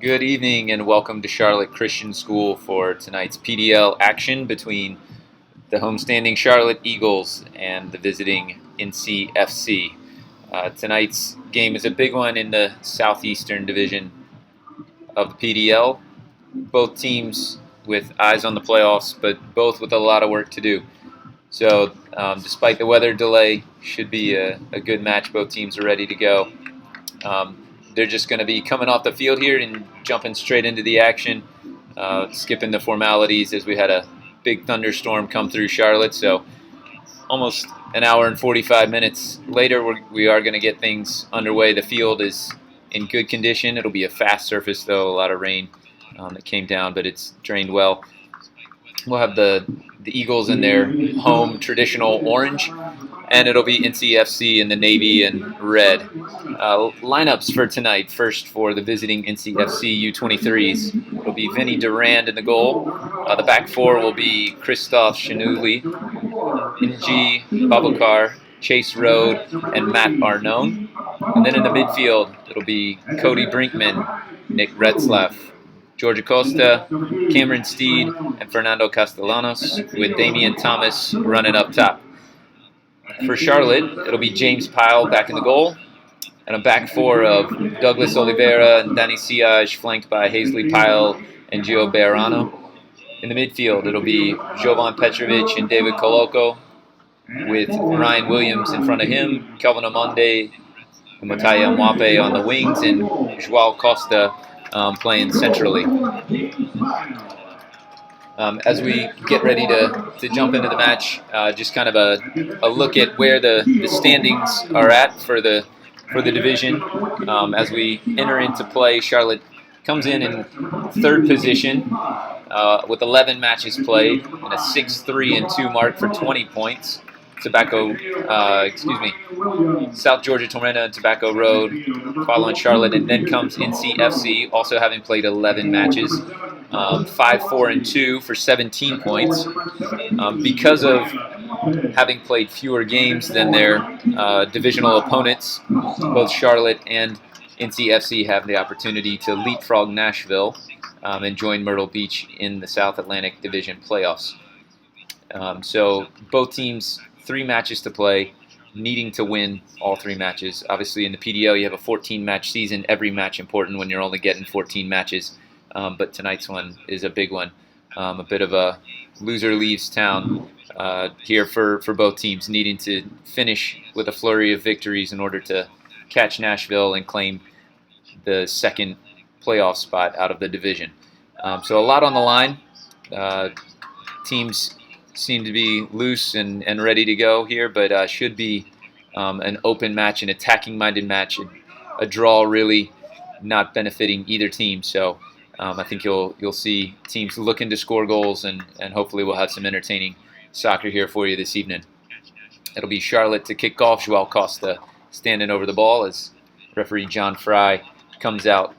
Good evening and welcome to Charlotte Christian School for tonight's PDL action between the homestanding Charlotte Eagles and the visiting NCFC. Tonight's game is a big one in the Southeastern Division of the PDL. Both teams with eyes on the playoffs, but both with a lot of work to do. So, despite the weather delay, should be a good match. Both teams are ready to go. They're just going to be coming off the field here and jumping straight into the action, skipping the formalities as we had a big thunderstorm come through Charlotte. So almost an hour and 45 minutes later, we are going to get things underway. The field is in good condition. It'll be a fast surface, though. A lot of rain that came down, but it's drained well. We'll have the Eagles in their home traditional orange, and it'll be NCFC in the navy and red. Lineups for tonight. First, for the visiting NCFC U23s, it'll be Vinny Durand in the goal. The back four will be Christoph Shanuli, Inji Babakar, Chase Road, and Matt Arnone. And then in the midfield, it'll be Cody Brinkman, Nick Retzlaff, George Acosta, Cameron Steed, and Fernando Castellanos, with Damian Thomas running up top. For Charlotte, it'll be James Pyle back in the goal, and a back four of Douglas Oliveira and Danny Siage, flanked by Hazley Pyle and Gio Bejarano. In the midfield, it'll be Jovan Petrovic and David Coloco, with Ryan Williams in front of him, Kelvin Amonde and Mataya Mwape on the wings, and Joao Costa playing centrally. As we get ready to jump into the match, just kind of a look at where the standings are at for the division. As we enter into play, Charlotte comes in third position with 11 matches played and a 6-3-2 mark for 20 points. South Georgia Torrena and Tobacco Road following Charlotte, and then comes NCFC, also having played 11 matches, 5-4-2 for 17 points. Because of having played fewer games than their divisional opponents, both Charlotte and NCFC have the opportunity to leapfrog Nashville and join Myrtle Beach in the South Atlantic Division playoffs. So both teams, 3 matches to play, needing to win all 3 matches. Obviously, in the PDL, you have a 14-match season. Every match important when you're only getting 14 matches. But tonight's one is a big one. A bit of a loser leaves town here for both teams, needing to finish with a flurry of victories in order to catch Nashville and claim the second playoff spot out of the division. So a lot on the line. Teams seem to be loose and ready to go here, but should be an open match, an attacking-minded match, a draw really not benefiting either team. So I think you'll see teams looking to score goals, and hopefully we'll have some entertaining soccer here for you this evening. It'll be Charlotte to kick off. Joao Costa standing over the ball as referee John Fry comes out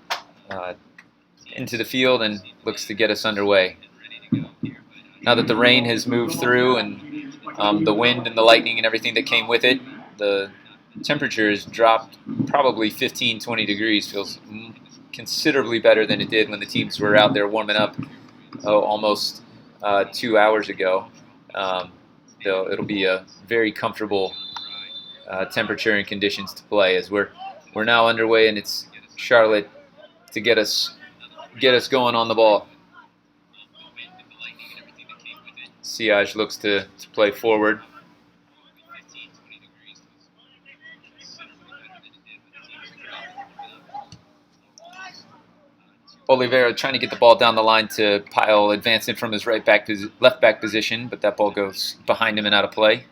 into the field and looks to get us underway. Now that the rain has moved through and the wind and the lightning and everything that came with it, the temperature has dropped probably 15-20 degrees. Feels considerably better than it did when the teams were out there warming up almost 2 hours ago. Though it'll be a very comfortable temperature and conditions to play, as we're now underway, and it's Charlotte to get us going on the ball. Siage looks to play forward. Oliveira trying to get the ball down the line to Pyle, advancing from his left back position, but that ball goes behind him and out of play.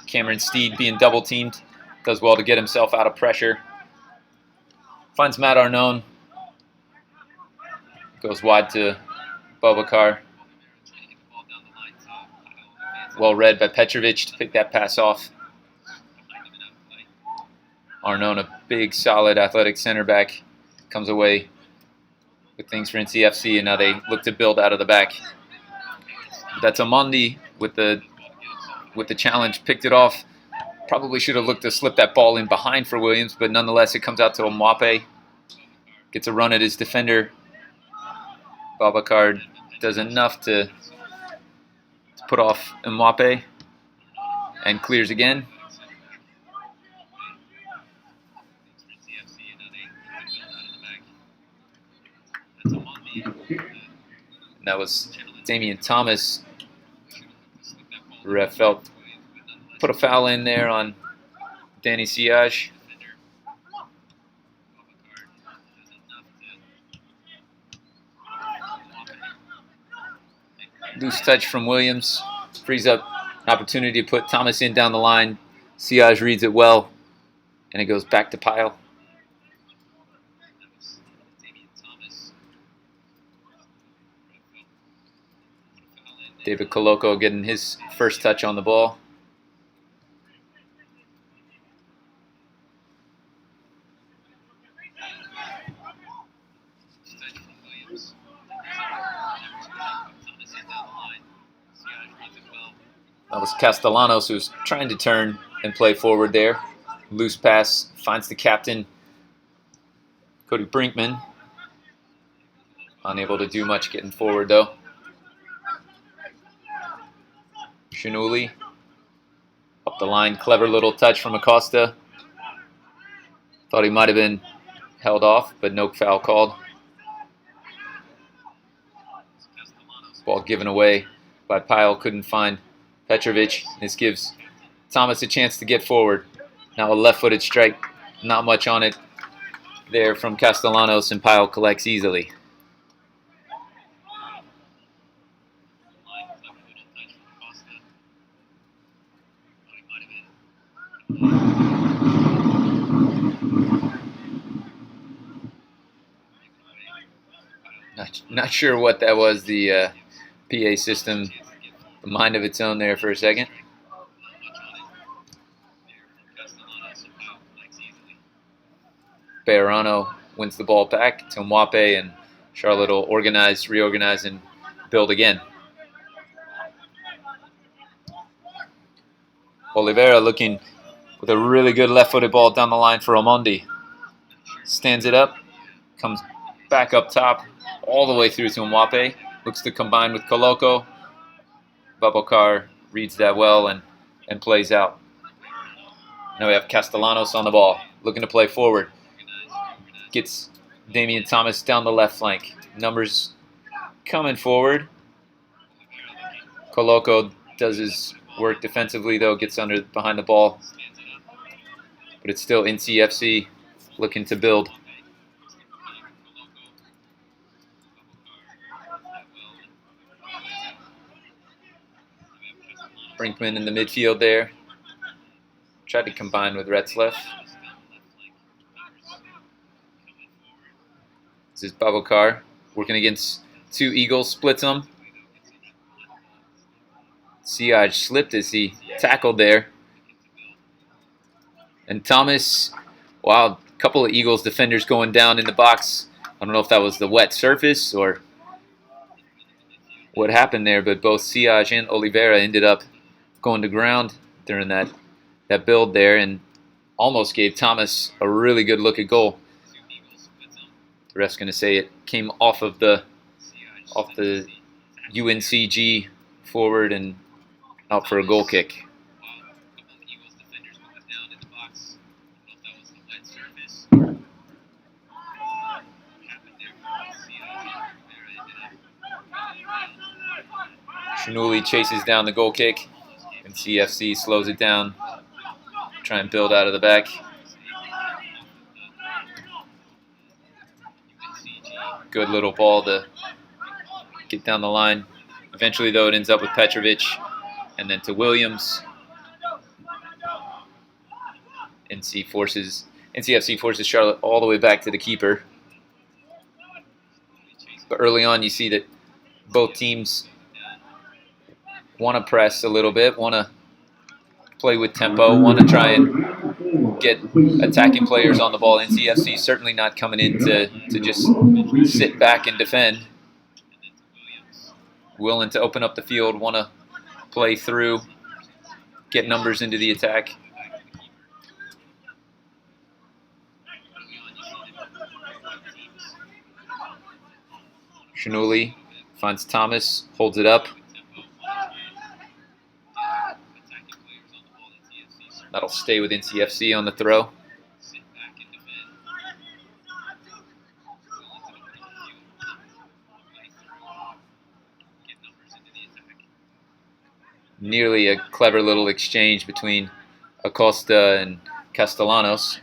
Cameron Steed being double teamed, does well to get himself out of pressure. Finds Matt Arnone. Goes wide to Babakar. Well read by Petrovic to pick that pass off. Arnone, a big, solid, athletic center back, comes away with things for NCFC, and now they look to build out of the back. That's Amondi with the with the challenge, picked it off. Probably should have looked to slip that ball in behind for Williams, but nonetheless, it comes out to Mwape. Gets a run at his defender. Babacar does enough to put off Mwape and clears again. And that was Damian Thomas. Ref felt put a foul in there on Danny Siage. Loose touch from Williams. Frees up an opportunity to put Thomas in down the line. Siage reads it well, and it goes back to Pyle. David Koloko getting his first touch on the ball. That was Castellanos, who's trying to turn and play forward there. Loose pass, finds the captain, Cody Brinkman. Unable to do much getting forward, though. Shinuli up the line, clever little touch from Acosta. Thought he might have been held off, but no foul called. Ball given away by Pyle, couldn't find Petrovic. This gives Thomas a chance to get forward. Now a left-footed strike, not much on it there from Castellanos, and Pyle collects easily. Not sure what that was, the PA system, a mind of its own there for a second. Bejarano wins the ball back to Mwape, and Charlotte will reorganize, and build again. Oliveira looking with a really good left-footed ball down the line for Omondi. Stands it up, comes back up top, all the way through to Mwape. Looks to combine with Koloko. Babacar reads that well and plays out. Now we have Castellanos on the ball, looking to play forward. Gets Damian Thomas down the left flank. Numbers coming forward. Koloko does his work defensively, though, gets behind the ball. But it's still NCFC looking to build. Brinkman in the midfield there. Tried to combine with Retzleff. This is Babacar working against two Eagles, splits them. Siage slipped as he tackled there. And Thomas, wow, a couple of Eagles defenders going down in the box. I don't know if that was the wet surface or what happened there, but both Siage and Oliveira ended up going to ground during that build there, and almost gave Thomas a really good look at goal. The ref's going to say it came off the UNCG forward and out for a goal kick. Shinuli chases down the goal kick, and CFC slows it down. Try and build out of the back. Good little ball to get down the line. Eventually, though, it ends up with Petrovic, and then to Williams. NCFC forces Charlotte all the way back to the keeper. But early on, you see that both teams want to press a little bit, want to play with tempo, want to try and get attacking players on the ball. NCFC certainly not coming in to just sit back and defend. Willing to open up the field, want to play through. get numbers into the attack. Shinuli finds Thomas, holds it up. That'll stay with NCFC on the throw. Nearly a clever little exchange between Acosta and Castellanos.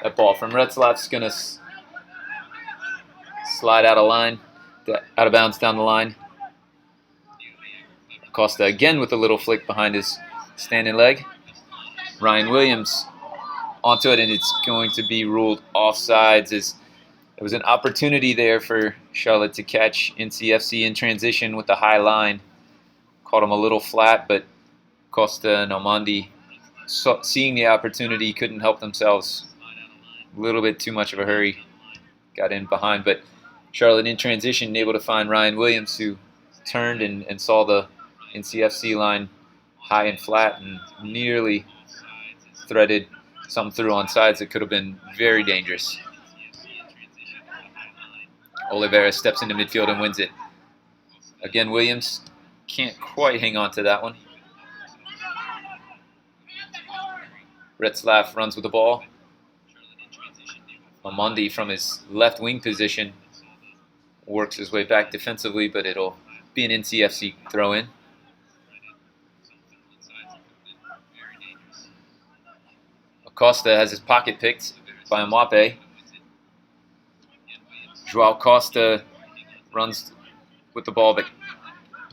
That ball from Retzlaff's going to slide out of bounds down the line. Acosta again with a little flick behind his standing leg. Ryan Williams onto it, and it's going to be ruled offsides, as there was an opportunity there for Charlotte to catch NCFC in transition with the high line. Caught him a little flat, but Costa and Omandi, seeing the opportunity, couldn't help themselves. A little bit too much of a hurry. Got in behind, but Charlotte in transition able to find Ryan Williams, who turned and saw the NCFC line high and flat and nearly threaded some through on sides that could have been very dangerous. Oliveira steps into midfield and wins it. Again, Williams can't quite hang on to that one. Retzlaff runs with the ball. Omandi from his left wing position works his way back defensively, but it'll be an NCFC throw-in. Acosta has his pocket picked by Mwape. Joao Costa runs with the ball, but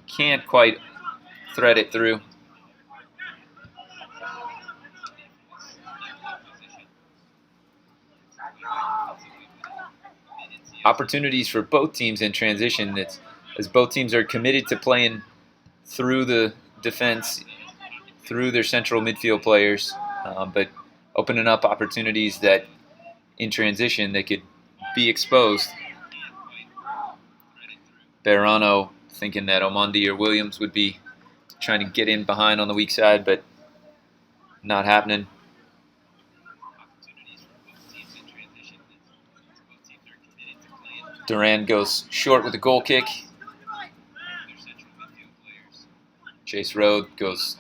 can't quite thread it through. Opportunities for both teams in transition, as both teams are committed to playing through the defense, through their central midfield players, but opening up opportunities that in transition they could be exposed. Berrano thinking that Omandi or Williams would be trying to get in behind on the weak side, but not happening. Duran goes short with a goal kick. Chase Road goes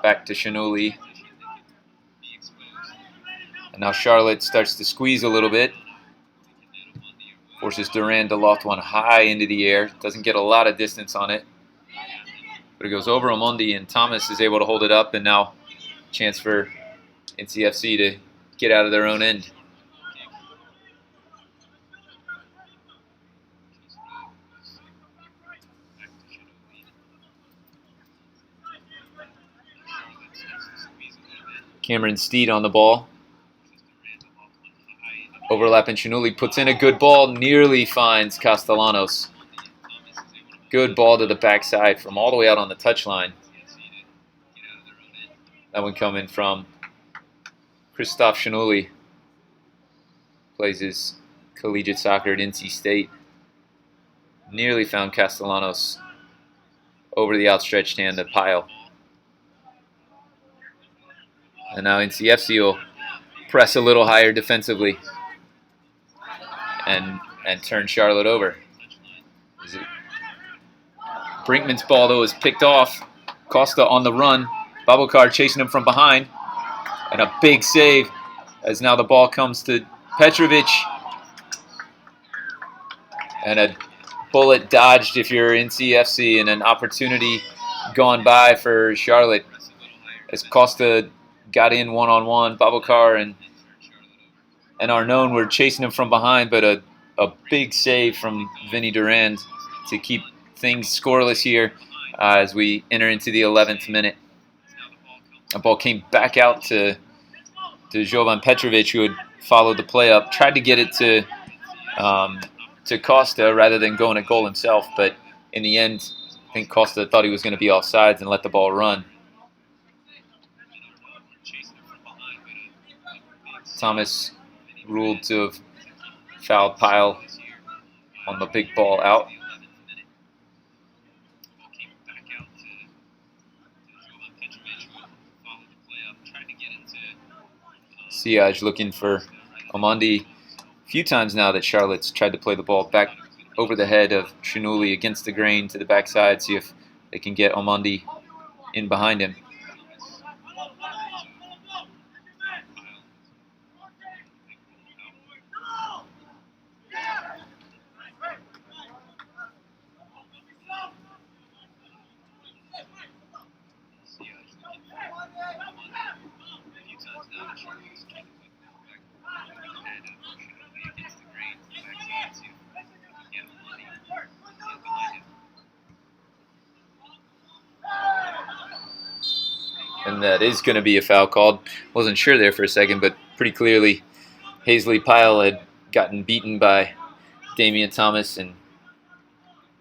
back to Shinuli. And now Charlotte starts to squeeze a little bit. Forces Duran to loft one high into the air. Doesn't get a lot of distance on it. But it goes over Omondi, and Thomas is able to hold it up, and now chance for NCFC to get out of their own end. Cameron Steed on the ball. Overlapping Shinuli, puts in a good ball, nearly finds Castellanos. Good ball to the backside from all the way out on the touchline. That one coming from Christoph Shinuli. Plays his collegiate soccer at NC State. Nearly found Castellanos over the outstretched hand to Pyle. And now NCFC will press a little higher defensively and turn Charlotte over. Brinkman's ball, though, is picked off. Costa on the run. Babokar chasing him from behind. And a big save as now the ball comes to Petrovic. And a bullet dodged if you're NCFC, and an opportunity gone by for Charlotte as Costa got in one-on-one. Babokar and Arnone were chasing him from behind, but a big save from Vinny Durand to keep things scoreless here as we enter into the 11th minute. The ball came back out to Jovan Petrovic, who had followed the play up, tried to get it to Costa rather than going at goal himself, but in the end, I think Costa thought he was going to be offsides and let the ball run. Thomas ruled to have fouled Pyle on the big ball out. Siaj looking for Omandi. A few times now that Charlotte's tried to play the ball back over the head of Shinuli against the grain to the backside, see if they can get Omandi in behind him. And that is going to be a foul called. Wasn't sure there for a second, but pretty clearly Hazley Pyle had gotten beaten by Damian Thomas and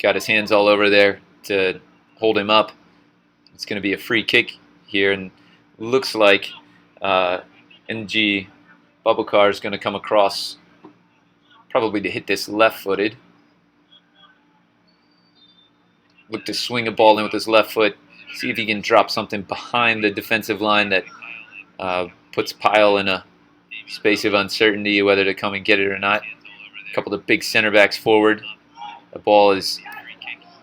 got his hands all over there to hold him up. It's going to be a free kick here, and looks like NG Babukar is going to come across probably to hit this left-footed. Look to swing a ball in with his left foot. See if he can drop something behind the defensive line that puts Pyle in a space of uncertainty whether to come and get it or not. A couple of big center backs forward. The ball is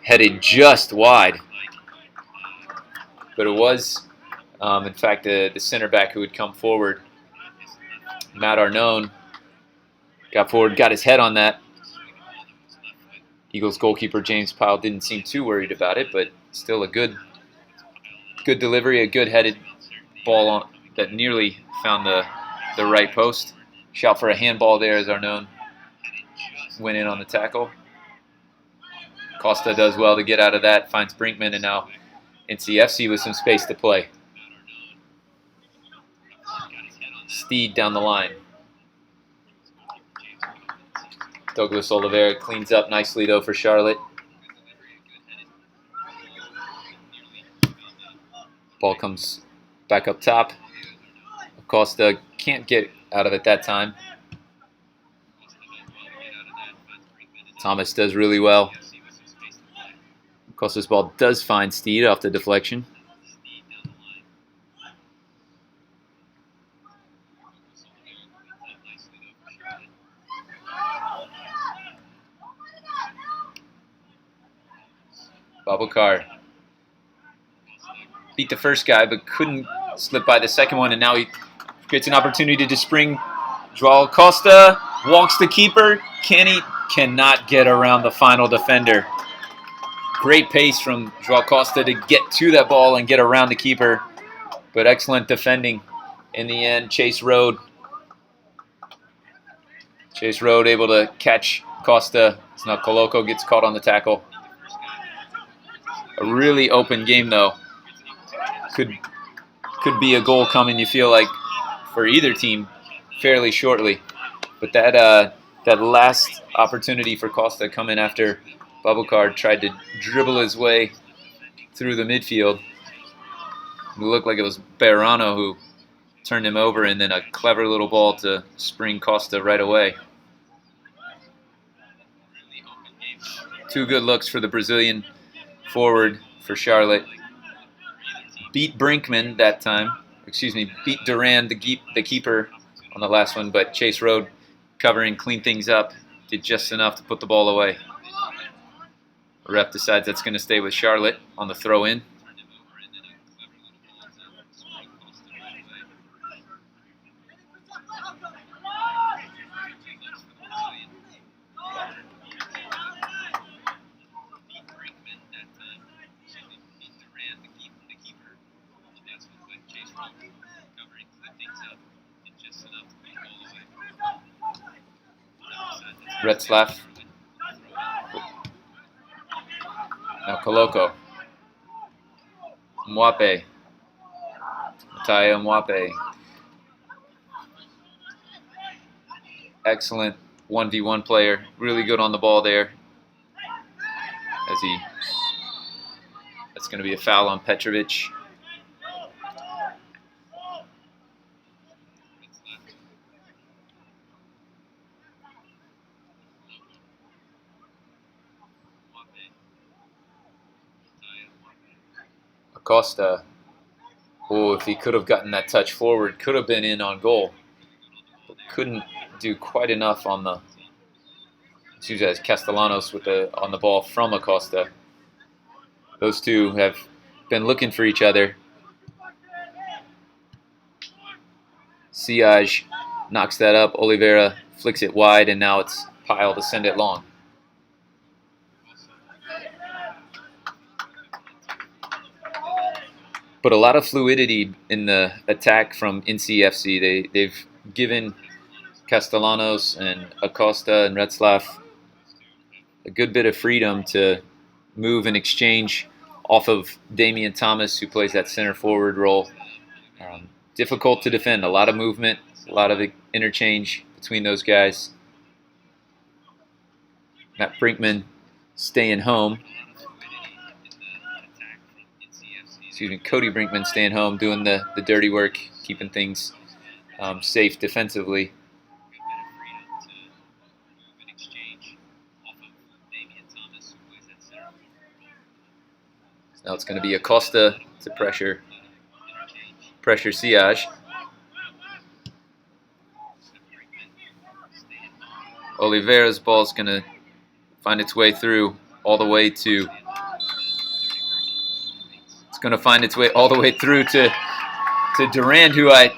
headed just wide. But it was, in fact, the center back who had come forward. Matt Arnone got forward, got his head on that. Eagles goalkeeper James Pyle didn't seem too worried about it, but still a good delivery, a good headed ball on, that nearly found the right post. Shout for a handball there as Arnone went in on the tackle. Costa does well to get out of that, finds Brinkman, and now NCFC with some space to play. Steed down the line. Douglas Oliveira cleans up nicely, though, for Charlotte. Ball comes back up top. Costa can't get out of it that time. Thomas does really well. Costa's ball does find Steed off the deflection. Babukar beat the first guy, but couldn't slip by the second one, and now he gets an opportunity to spring. Joao Costa walks the keeper. Cannot get around the final defender. Great pace from Joao Costa to get to that ball and get around the keeper, but excellent defending in the end. Chase Road able to catch Costa. It's not Coloco, gets caught on the tackle. A really open game, though. Could be a goal coming, you feel like, for either team fairly shortly. But that last opportunity for Costa coming after Babukar tried to dribble his way through the midfield. It looked like it was Bejarano who turned him over, and then a clever little ball to spring Costa right away. Two good looks for the Brazilian forward for Charlotte. Beat Brinkman that time. Beat Duran, the keeper, on the last one, but Chase Road covering, cleaned things up, did just enough to put the ball away. The ref decides that's going to stay with Charlotte on the throw-in. Retzlaff. Now Coloco. Mwape. Mataya Mwape. Excellent 1v1 player. Really good on the ball there. That's going to be a foul on Petrovic. Acosta. Oh, if he could have gotten that touch forward, could have been in on goal. But couldn't do quite enough on the Castellanos on the ball from Acosta. Those two have been looking for each other. Siaj knocks that up. Oliveira flicks it wide, and now it's Pyle to send it long. But a lot of fluidity in the attack from NCFC. They've given Castellanos and Acosta and Retzlaff a good bit of freedom to move and exchange off of Damian Thomas, who plays that center forward role. Difficult to defend. A lot of movement, a lot of interchange between those guys. Matt Brinkman staying home. Cody Brinkman staying home, doing the dirty work, keeping things safe defensively. So now it's going to be Acosta to pressure Siaj. Oliveira's ball is going to find its way through all the way to. It's going to find its way all the way through to Durand, who I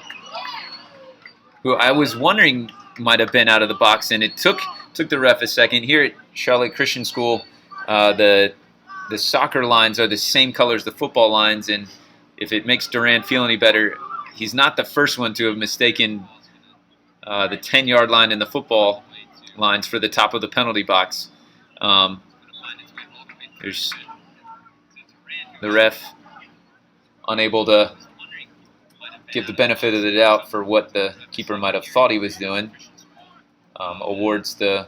was wondering might have been out of the box, and it took the ref a second. Here at Charlotte Christian School, the soccer lines are the same color as the football lines, and if it makes Durand feel any better, he's not the first one to have mistaken the 10-yard line in the football lines for the top of the penalty box. There's the ref unable to give the benefit of the doubt for what the keeper might have thought he was doing. Awards the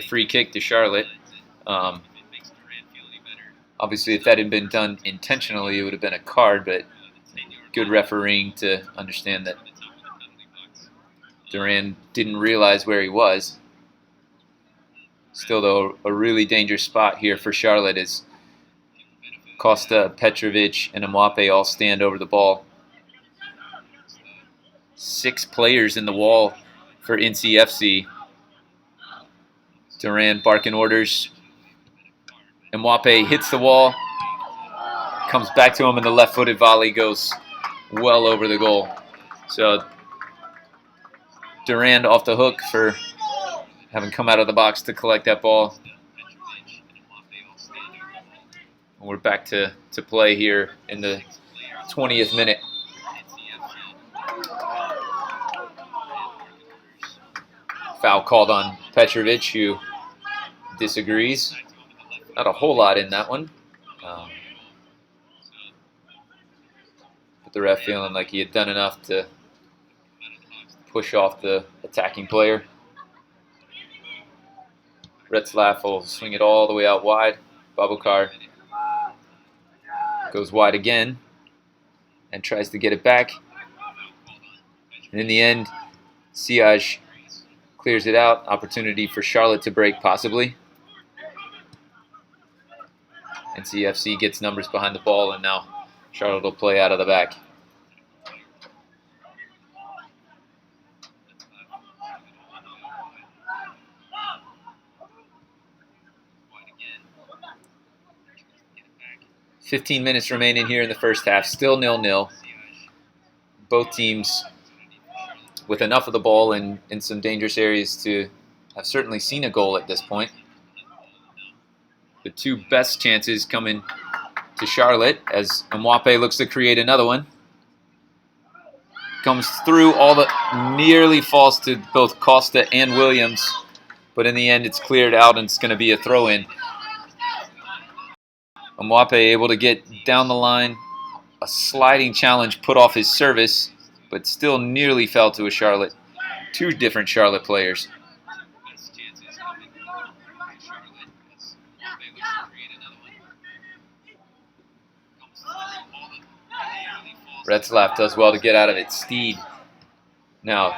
free kick to Charlotte. Obviously, if that had been done intentionally, it would have been a card, but good refereeing to understand that Durand didn't realize where he was. Still, though, a really dangerous spot here for Charlotte as Costa, Petrovic, and Mwape all stand over the ball. 6 players in the wall for NCFC. Durand barking orders. Mwape hits the wall, comes back to him, and the left-footed volley goes well over the goal. So Durand off the hook for having come out of the box to collect that ball. We're back to play here in the 20th minute. Foul called on Petrovic, who disagrees. Not a whole lot in that one. But the ref feeling like he had done enough to push off the attacking player. Retzlaff will swing it all the way out wide. Babukar goes wide again and tries to get it back. And in the end, Siaj clears it out. Opportunity for Charlotte to break, possibly. NCFC gets numbers behind the ball, and now Charlotte will play out of the back. $15 minutes remaining here in the first half. Still 0-0. Both teams with enough of the ball in some dangerous areas to have certainly seen a goal at this point. The 2 best chances coming to Charlotte as Mwape looks to create another one. Comes through, nearly falls to both Costa and Williams, but in the end it's cleared out and it's going to be a throw-in. Mwape able to get down the line, a sliding challenge put off his service, but still nearly fell to a Charlotte. 2 different Charlotte players. Retzlaff does well to get out of it. Steed. Now,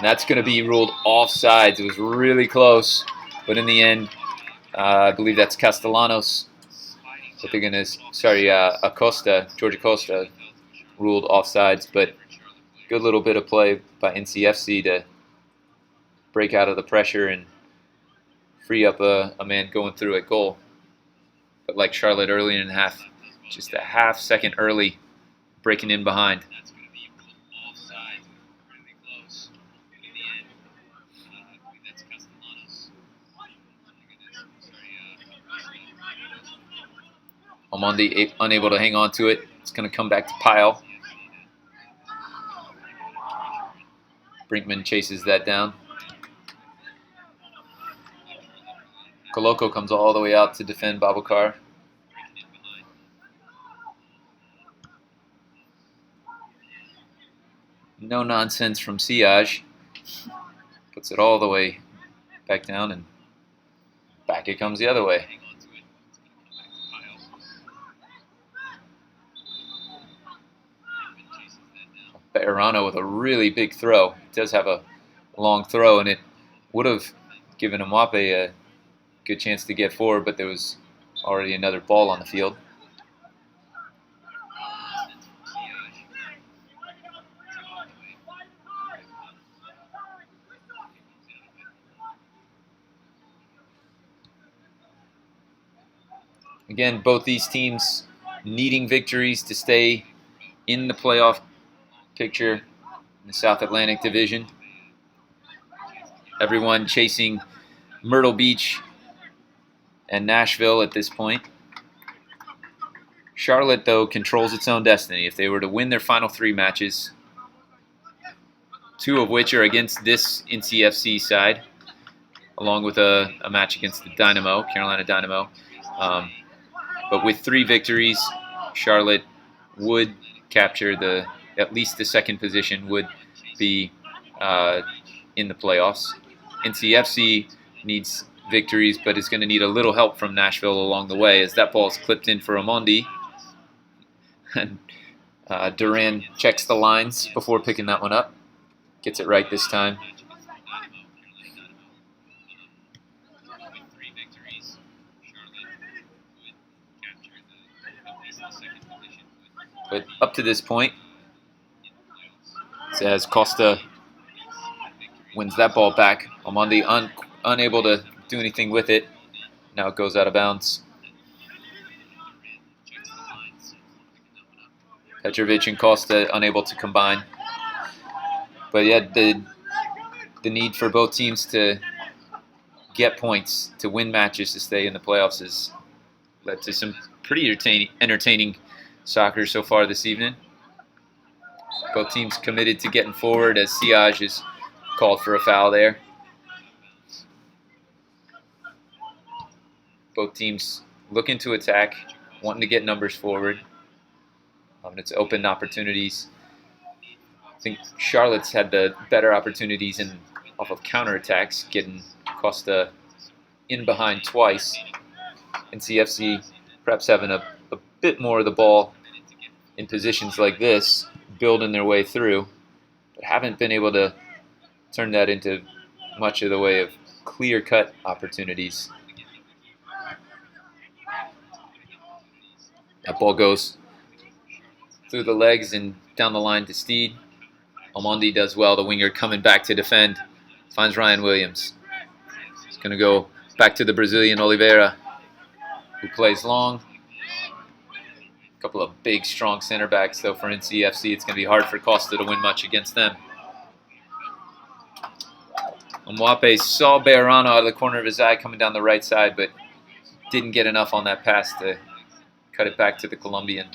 that's going to be ruled offsides. It was really close, but in the end, I believe that's Castellanos But they're gonna, sorry, George Acosta ruled offsides, but good little bit of play by NCFC to break out of the pressure and free up a man going through at goal. But like Charlotte early in the half, just a half second early, breaking in behind. Omondi unable to hang on to it. It's going to come back to Pyle. Brinkman chases that down. Koloko comes all the way out to defend Babukar. No nonsense from Siaj. Puts it all the way back down, and back it comes the other way. Bejarano with a really big throw. It does have a long throw, and it would have given Mwape a good chance to get forward, but there was already another ball on the field. Again, both these teams needing victories to stay in the playoff picture in the South Atlantic Division. Everyone chasing Myrtle Beach and Nashville at this point. Charlotte, though, controls its own destiny. If they were to win their final 3 matches, 2 of which are against this NCFC side, along with a match against the Dynamo, Carolina Dynamo. But with 3 victories, Charlotte would capture at least the second position, would be in the playoffs. NCFC needs victories, but is going to need a little help from Nashville along the way, as that ball is clipped in for Omondi. And Duran checks the lines before picking that one up. Gets it right this time. But up to this point, as Costa wins that ball back, Omondi unable to do anything with it. Now it goes out of bounds. Petrovic and Costa unable to combine. But yeah, the need for both teams to get points, to win matches, to stay in the playoffs has led to some pretty entertaining soccer so far this evening. Both teams committed to getting forward, as Siaj is called for a foul there. Both teams looking to attack, wanting to get numbers forward. It's open opportunities. I think Charlotte's had the better opportunities off of counterattacks, getting Costa in behind twice. And CFC perhaps having a bit more of the ball in positions like this, building their way through, but haven't been able to turn that into much of the way of clear-cut opportunities. That ball goes through the legs and down the line to Steed. Omondi does well, the winger coming back to defend. Finds Ryan Williams. He's going to go back to the Brazilian Oliveira, who plays long. A couple of big, strong center backs, though, for NCFC. It's going to be hard for Costa to win much against them. Mwape saw Bejarano out of the corner of his eye coming down the right side, but didn't get enough on that pass to cut it back to the Colombian.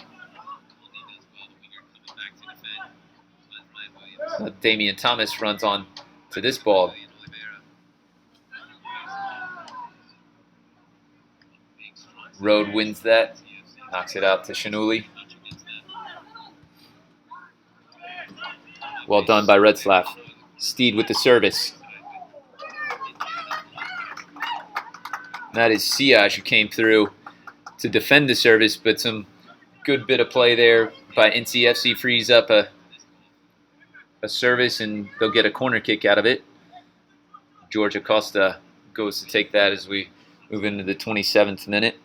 Damian Thomas runs on to this ball. Road wins that. Knocks it out to Shanuli. Well done by Redslav. Steed with the service. That is Siaj, who came through to defend the service, but some good bit of play there by NCFC frees up a service, and they'll get a corner kick out of it. George Acosta goes to take that as we move into the 27th minute.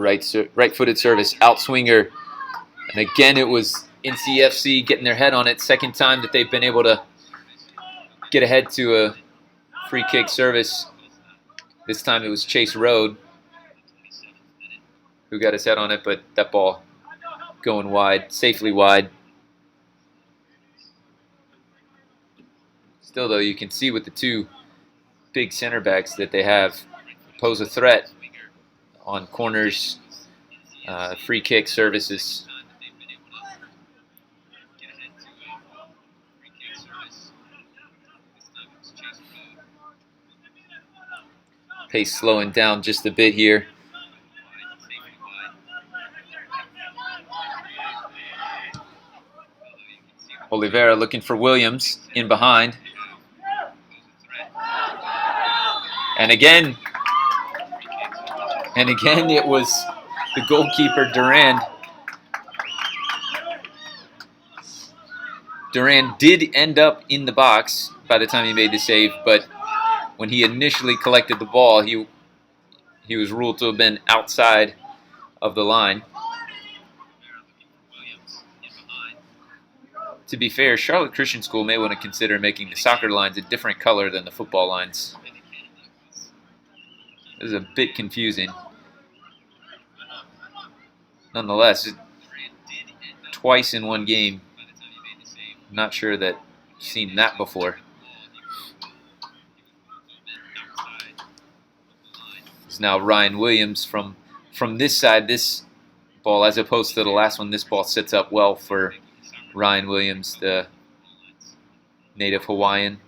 right-footed service, outswinger. And again, it was NCFC getting their head on it. Second time that they've been able to get ahead to a free kick service. This time it was Chase Road who got his head on it, but that ball going wide, safely wide. Still, though, you can see with the two big center backs that they have pose a threat on corners, free kick services. Pace slowing down just a bit here. Oliveira looking for Williams in behind. And again it was the goalkeeper, Durand. Durand did end up in the box by the time he made the save, but when he initially collected the ball, he was ruled to have been outside of the line. To be fair, Charlotte Christian School may want to consider making the soccer lines a different color than the football lines. This is a bit confusing. Nonetheless, twice in one game. Not sure that I've seen that before. It's now Ryan Williams from this side. This ball, as opposed to the last one, this ball sets up well for Ryan Williams, the native Hawaiian,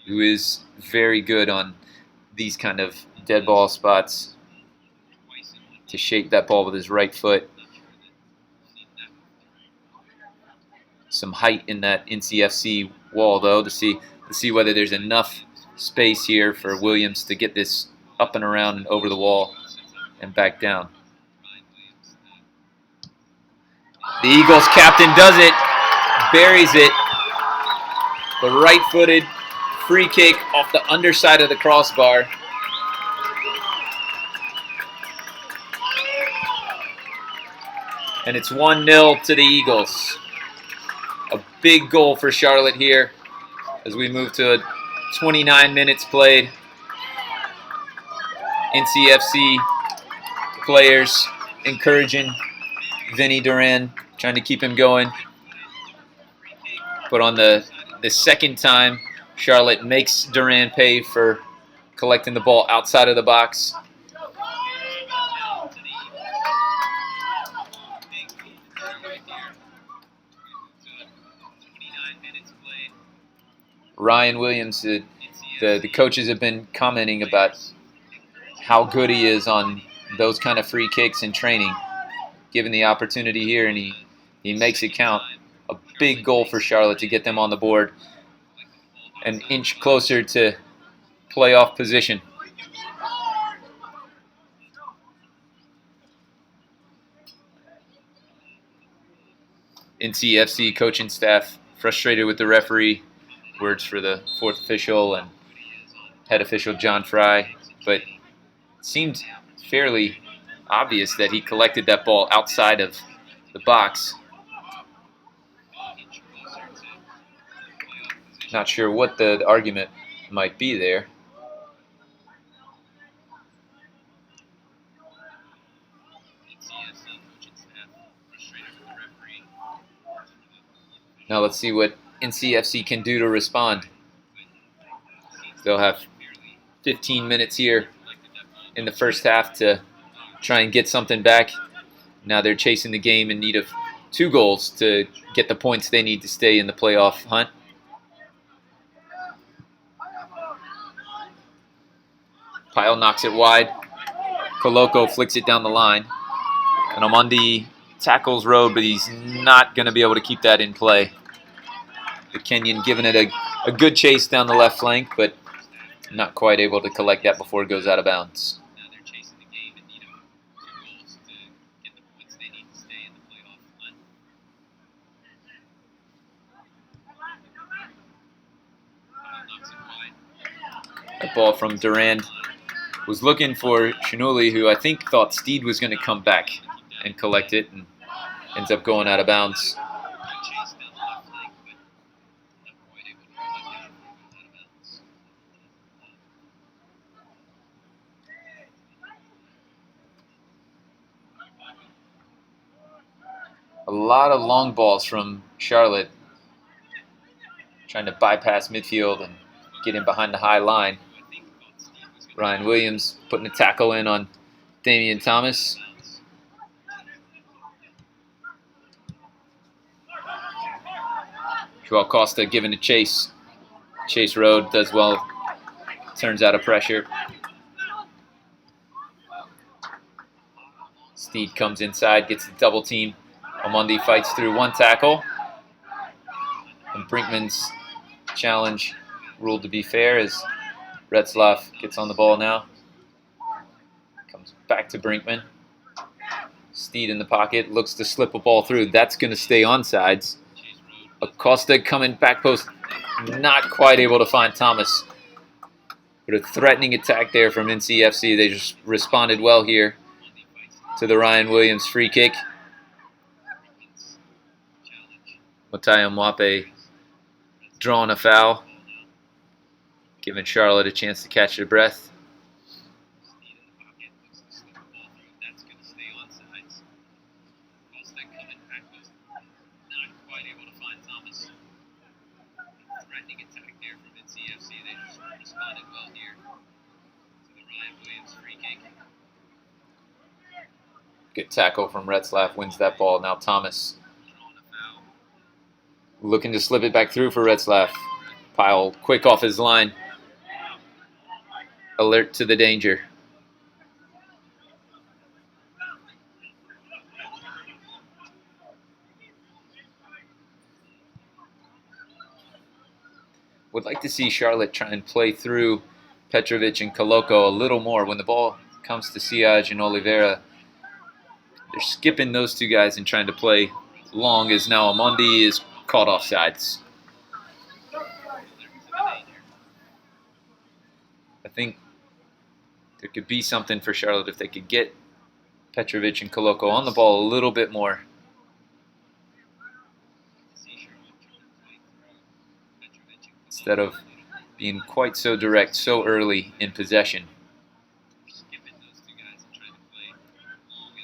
who is very good on these kind of dead ball spots to shape that ball with his right foot. Some height in that NCFC wall, though, to see whether there's enough space here for Williams to get this up and around and over the wall and back down. The Eagles captain does it, buries it. The right-footed free kick off the underside of the crossbar. And it's 1-0 to the Eagles. A big goal for Charlotte here as we move to 29 minutes played. NCFC players encouraging Vinny Durand, trying to keep him going. But on the second time, Charlotte makes Durand pay for collecting the ball outside of the box. Ryan Williams, the coaches have been commenting about how good he is on those kind of free kicks in training. Given the opportunity here, and he makes it count. A big goal for Charlotte to get them on the board. An inch closer to playoff position. NCFC coaching staff frustrated with the referee. Words for the fourth official and head official John Fry, but it seemed fairly obvious that he collected that ball outside of the box. Not sure what the argument might be there. Now let's see what NCFC can do to respond. They'll have 15 minutes here in the first half to try and get something back. Now they're chasing the game in need of 2 goals to get the points they need to stay in the playoff hunt. Pyle knocks it wide. Coloco flicks it down the line. And Amandi tackles Road, but he's not going to be able to keep that in play. The Kenyan giving it a good chase down the left flank, but not quite able to collect that before it goes out of bounds. A ball from Durand was looking for Shinuli, who I think thought Steed was going to come back and collect it, and ends up going out of bounds. A lot of long balls from Charlotte, trying to bypass midfield and get in behind the high line. Ryan Williams putting a tackle in on Damian Thomas. Joao Costa giving a chase. Chase Road does well, turns out of pressure. Steed comes inside, gets the double team. Omondi fights through one tackle. And Brinkman's challenge ruled to be fair as Retzlaff gets on the ball now. Comes back to Brinkman. Steed in the pocket, looks to slip a ball through. That's going to stay onside. Acosta coming back post, not quite able to find Thomas. But a threatening attack there from NCFC. They just responded well here to the Ryan Williams free kick. Matayo Mwape drawing a foul, giving Charlotte a chance to catch their breath. Good tackle from Retzlaff, wins that ball. Now Thomas looking to slip it back through for Retzlaff. Pyle quick off his line. Alert to the danger. Would like to see Charlotte try and play through Petrovic and Koloko a little more. When the ball comes to Siaj and Oliveira, they're skipping those two guys and trying to play long, as now Omondi is caught off sides. I think there could be something for Charlotte if they could get Petrovic and Koloko on the ball a little bit more. Instead of being quite so direct so early in possession.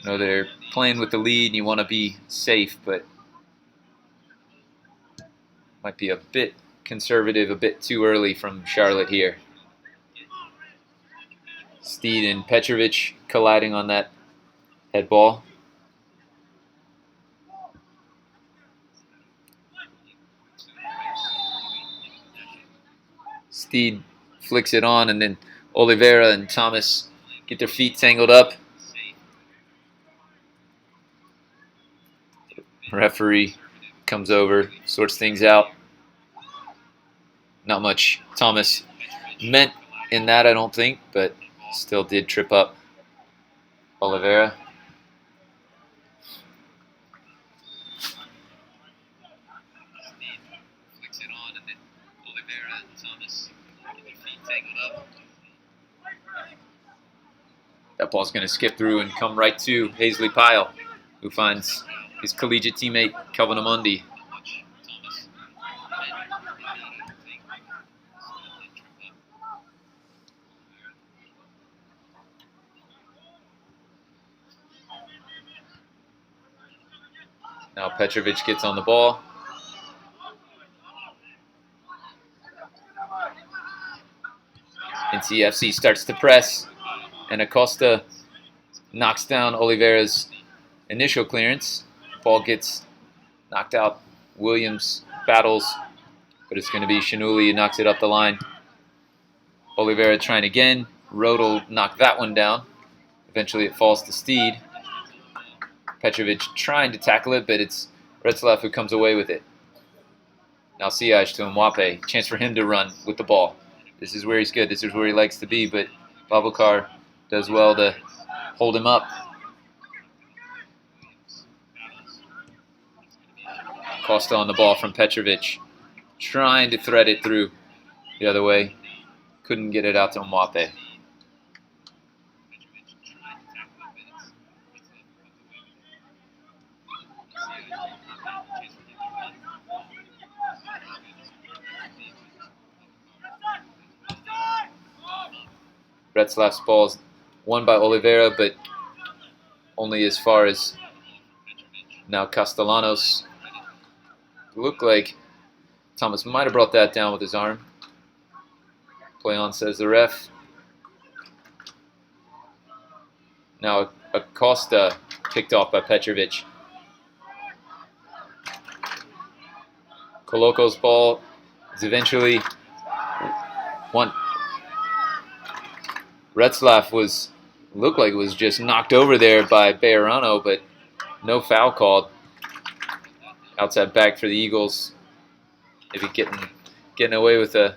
You know, they're playing with the lead and you want to be safe, but might be a bit conservative, a bit too early from Charlotte here. Steed and Petrovic colliding on that head ball. Steed flicks it on, and then Oliveira and Thomas get their feet tangled up. Referee comes over, sorts things out. Not much Thomas meant in that, I don't think, but still did trip up Oliveira. Flicks it on, and then Oliveira and Thomas get their feet tangled up. That ball's going to skip through and come right to Hazley Pyle, who finds his collegiate teammate Kelvin Omondi. Now Petrovic gets on the ball. NCFC starts to press, and Acosta knocks down Oliveira's initial clearance. Ball gets knocked out. Williams battles, but it's going to be Shinuli who knocks it up the line. Oliveira trying again. Road will knock that one down. Eventually it falls to Steed. Petrovic trying to tackle it, but it's Retzlaff who comes away with it. Now Siaj to Mwape. Chance for him to run with the ball. This is where he's good. This is where he likes to be, but Babakar does well to hold him up. Costa on the ball from Petrovic. Trying to thread it through the other way. Couldn't get it out to Mwape. Retzlaff's ball is won by Oliveira, but only as far as now Castellanos. Looked like Thomas might have brought that down with his arm. Play on, says the ref. Now Acosta picked off by Petrovic. Coloco's ball is eventually one. Retzlaff looked like it was just knocked over there by Bejarano, but no foul called. Outside back for the Eagles. Maybe getting away with a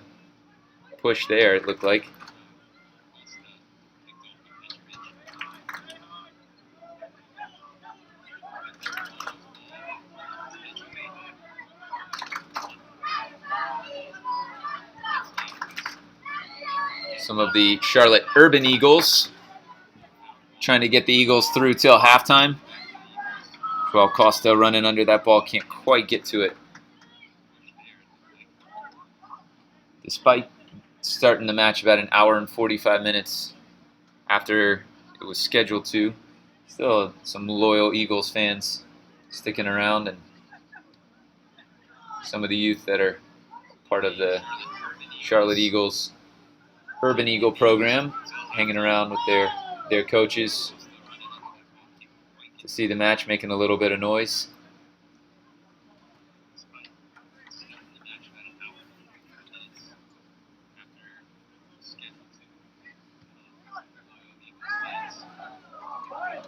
push there, it looked like. Some of the Charlotte Urban Eagles trying to get the Eagles through till halftime. Well, Costa running under that ball, can't quite get to it. Despite starting the match about an hour and 45 minutes after it was scheduled to, still some loyal Eagles fans sticking around, and some of the youth that are part of the Charlotte Eagles Urban Eagle program hanging around with their coaches to see the match, making a little bit of noise.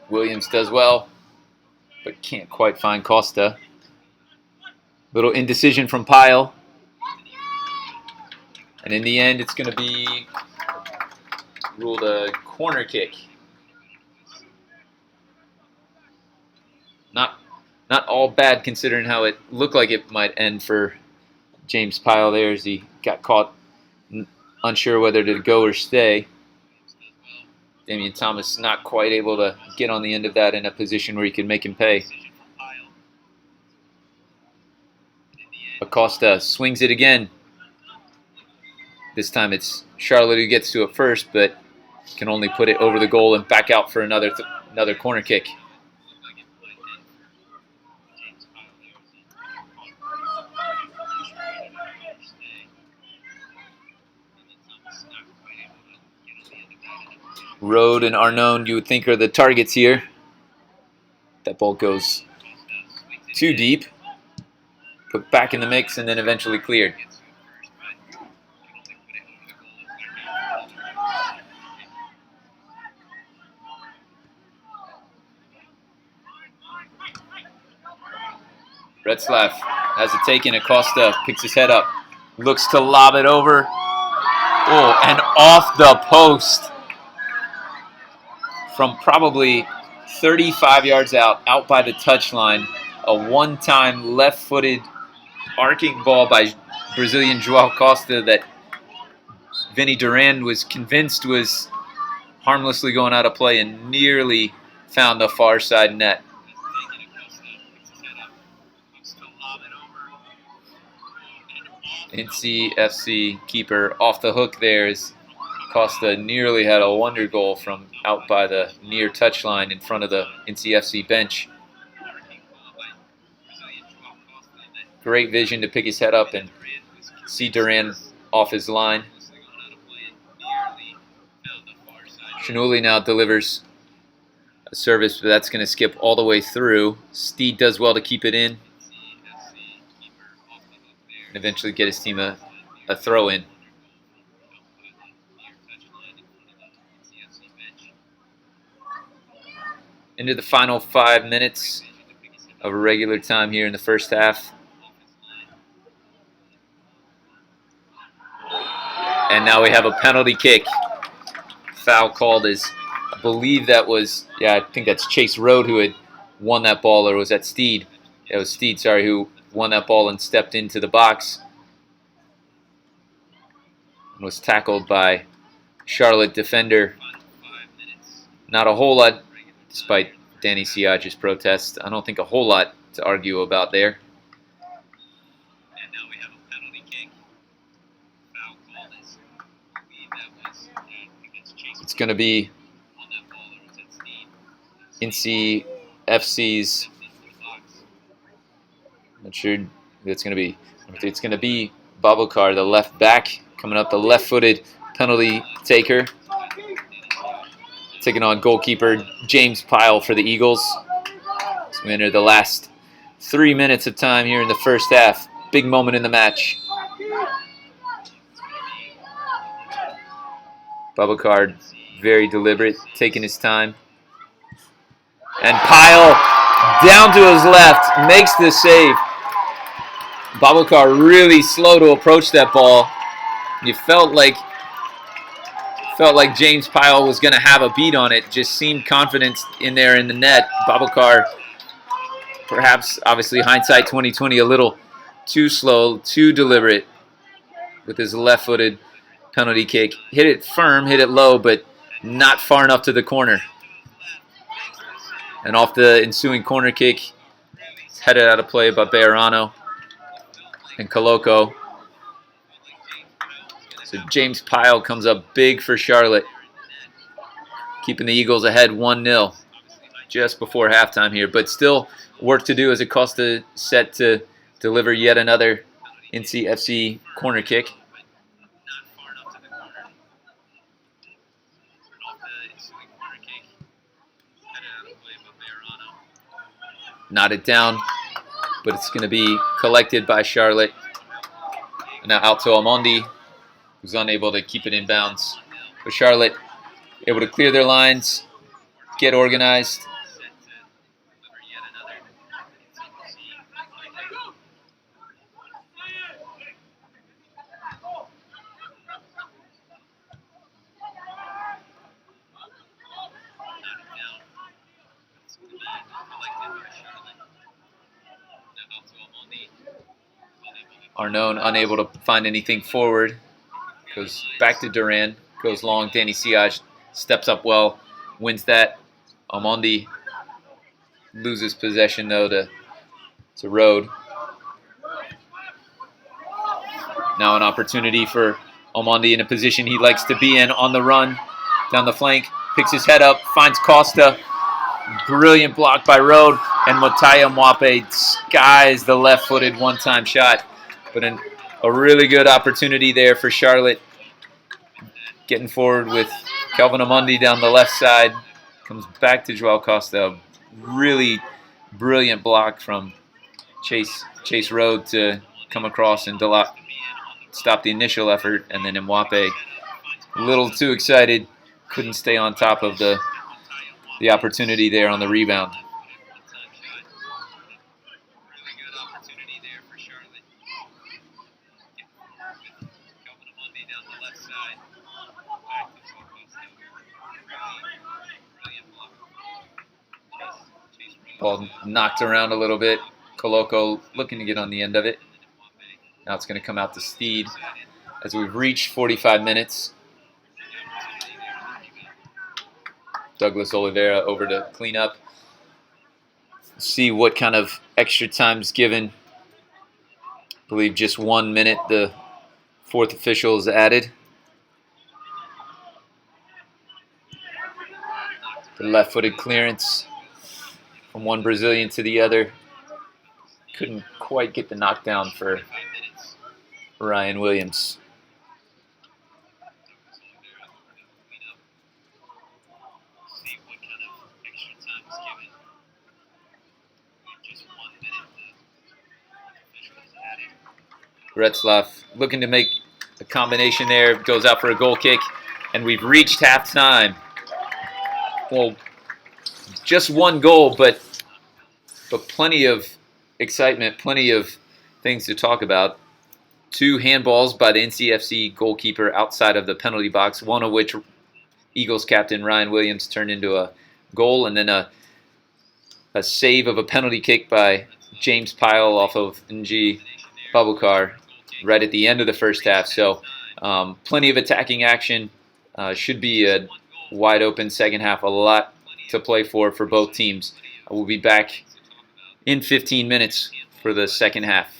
Williams does well, but can't quite find Costa. Little indecision from Pyle. And in the end, it's going to be ruled a corner kick. Not all bad considering how it looked like it might end for James Pyle there as he got caught unsure whether to go or stay. Damian Thomas not quite able to get on the end of that in a position where he could make him pay. Acosta swings it again. This time it's Charlotte who gets to it first, but can only put it over the goal and back out for another corner kick. Rode and Arnone, you would think, are the targets here. That ball goes too deep, put back in the mix, and then eventually cleared. Retzlaff has it taken. Acosta picks his head up, looks to lob it over. Oh, and off the post from probably 35 yards out by the touchline. A one-time left-footed arcing ball by Brazilian João Costa that Vinny Duran was convinced was harmlessly going out of play and nearly found the far side net. NCFC keeper off the hook there as Costa nearly had a wonder goal from out by the near touchline in front of the NCFC bench. Great vision to pick his head up and see Duran off his line. Shinuli now delivers a service, but that's going to skip all the way through. Steed does well to keep it in and eventually get his team a throw in. Into the final 5 minutes of regular time here in the first half. And now we have a penalty kick. Foul called as, I believe that was, I think that's Chase Road who had won that ball, or was that Steed? It was Steed, sorry, who won that ball and stepped into the box and was tackled by Charlotte defender. Not a whole lot, despite Danny Siaj's protest. I don't think a whole lot to argue about there. And now we have a penalty kick. Foul called is that was against Chase. It's going to be On that ball, or was it Steve? NC FC's. Not sure who it's going to be. It's going to be Babakar, the left back, coming up, the left-footed penalty taker, taking on goalkeeper James Pyle for the Eagles. So we enter the last 3 minutes of time here in the first half. Big moment in the match. Babakar, very deliberate, taking his time. And Pyle, down to his left, makes the save. Babakar really slow to approach that ball. You felt like James Pyle was going to have a beat on it. Just seemed confident in there in the net. Babakar, perhaps, obviously, hindsight 2020, a little too slow, too deliberate with his left-footed penalty kick. Hit it firm, hit it low, but not far enough to the corner. And off the ensuing corner kick, it's headed out of play by Bejarano and Coloco. So James Pyle comes up big for Charlotte, keeping the Eagles ahead 1-0 just before halftime here. But still work to do as Acosta set to deliver yet another NCFC corner kick. Knotted down, but it's going to be collected by Charlotte. Now out to Almondi, who's unable to keep it in bounds. But Charlotte able to clear their lines, get organized. Arnone unable to find anything forward. Goes back to Duran. Goes long. Danny Siaj steps up well. Wins that. Almondi loses possession though to Rode. Now an opportunity for Almondi in a position he likes to be in on the run. Down the flank. Picks his head up. Finds Costa. Brilliant block by Rode. And Motaya Mwape skies the left-footed one-time shot. But a really good opportunity there for Charlotte. Getting forward with Kelvin Amundi down the left side. Comes back to Joao Costa. Really brilliant block from Chase Rode to come across and stop the initial effort. And then Mwape, a little too excited. Couldn't stay on top of the opportunity there on the rebound. Ball knocked around a little bit. Coloco looking to get on the end of it. Now it's going to come out to Steed as we've reached 45 minutes. Douglas Oliveira over to clean up. See what kind of extra time's given. I believe just 1 minute the fourth official is added. The left-footed clearance from one Brazilian to the other. Couldn't quite get the knockdown for Ryan Williams. Retzlaff looking to make a combination there. Goes out for a goal kick. And we've reached halftime. Well, just one goal, but plenty of excitement, plenty of things to talk about. 2 handballs by the NCFC goalkeeper outside of the penalty box, one of which Eagles captain Ryan Williams turned into a goal, and then a save of a penalty kick by James Pyle off of Ng Babukar right at the end of the first half. So plenty of attacking action. Should be a wide open second half. A lot to play for both teams. We'll be back in 15 minutes for the second half.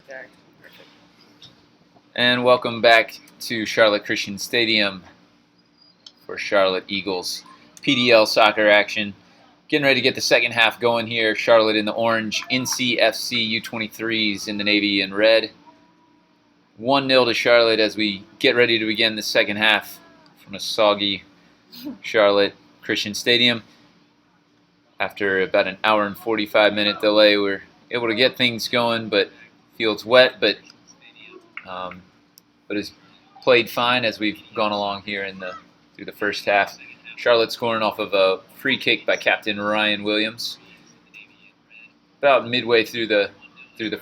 Very perfect. And welcome back to Charlotte Christian Stadium for Charlotte Eagles PDL soccer action. Getting ready to get the second half going here. Charlotte in the orange, NCFC U23s in the navy and red. 1-0 to Charlotte as we get ready to begin the second half from a soggy Charlotte Christian Stadium. After about an hour and 45-minute delay, we're able to get things going, but field's wet, but has played fine as we've gone along here through the first half. Charlotte scoring off of a free kick by captain Ryan Williams. About midway through the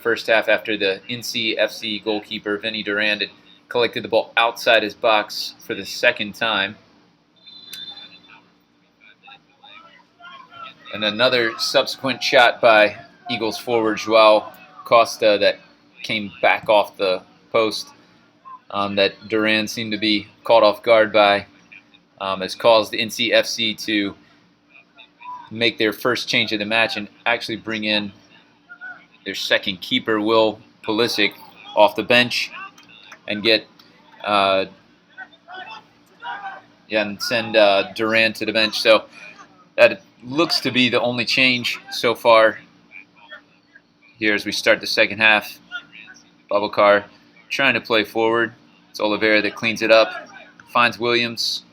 first half, after the NCFC goalkeeper Vinny Durand had collected the ball outside his box for the second time. And another subsequent shot by Eagles forward Joao Costa that came back off the post that Durand seemed to be caught off guard by, has caused the NCFC to make their first change of the match and actually bring in their second keeper, Will Pulisic, off the bench and get and send Durand to the bench. So that looks to be the only change so far here as we start the second half. Babacar trying to play forward. It's Oliveira that cleans it up, finds Williams,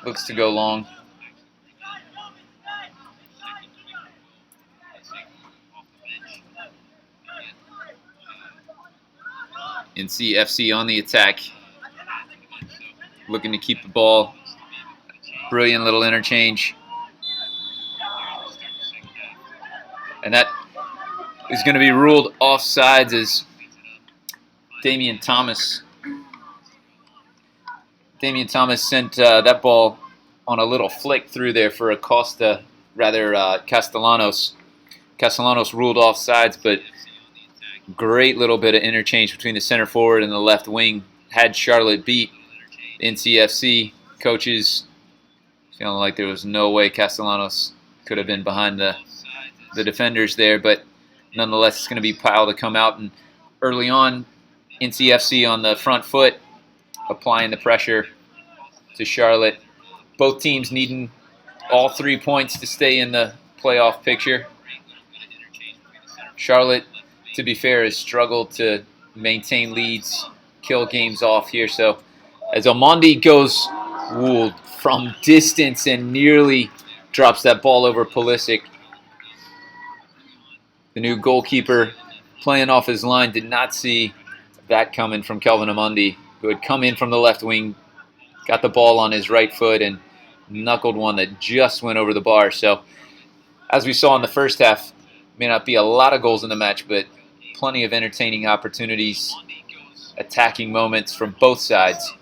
looks to go long. NCFC on the attack, looking to keep the ball. Brilliant little interchange. And that is going to be ruled offsides as Damian Thomas sent that ball on a little flick through there for Castellanos. Castellanos ruled offsides, but great little bit of interchange between the center forward and the left wing. Had Charlotte beat. NCFC coaches feeling like there was no way Castellanos could have been behind the defenders there, but nonetheless it's going to be Pyle to come out, and early on NCFC on the front foot, applying the pressure to Charlotte. Both teams needing all 3 points to stay in the playoff picture. Charlotte, to be fair, has struggled to maintain leads, kill games off here. So as Omondi goes from distance and nearly drops that ball over Pulisic, the new goalkeeper playing off his line did not see that coming from Kelvin Omondi, who had come in from the left wing, got the ball on his right foot and knuckled one that just went over the bar. So as we saw in the first half, may not be a lot of goals in the match, but plenty of entertaining opportunities, attacking moments from both sides.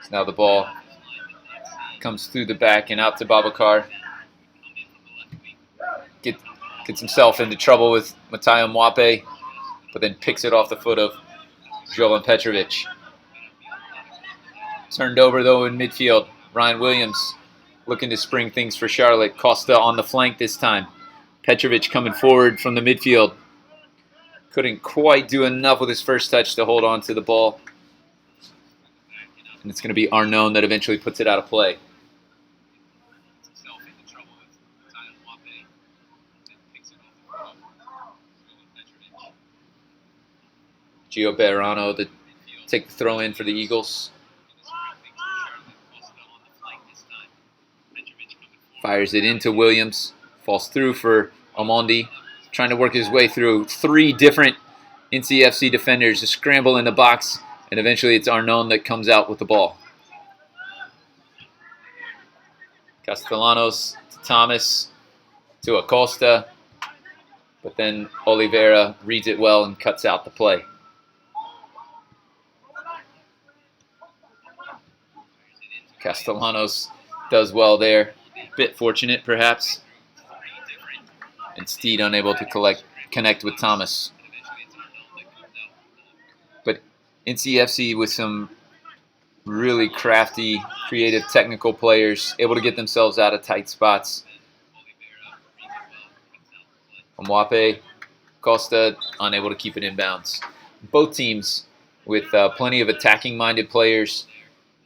So now the ball comes through the back and out to Babacar. Gets himself into trouble with Mateo Mwape, but then picks it off the foot of Jovan Petrovic. Turned over, though, in midfield. Ryan Williams looking to spring things for Charlotte. Costa on the flank this time. Petrovic coming forward from the midfield. Couldn't quite do enough with his first touch to hold on to the ball. And it's going to be Arnaud that eventually puts it out of play. Gio Bejarano to take the throw in for the Eagles. Fires it into Williams. Falls through for Omondi. Trying to work his way through 3 different NCFC defenders to scramble in the box. And eventually it's Arnaud that comes out with the ball. Castellanos to Thomas to Acosta. But then Oliveira reads it well and cuts out the play. Castellanos does well there. Bit fortunate, perhaps. And Steed unable to connect with Thomas. But NCFC with some really crafty, creative, technical players, able to get themselves out of tight spots. Mwape, Costa unable to keep it in bounds. Both teams with plenty of attacking-minded players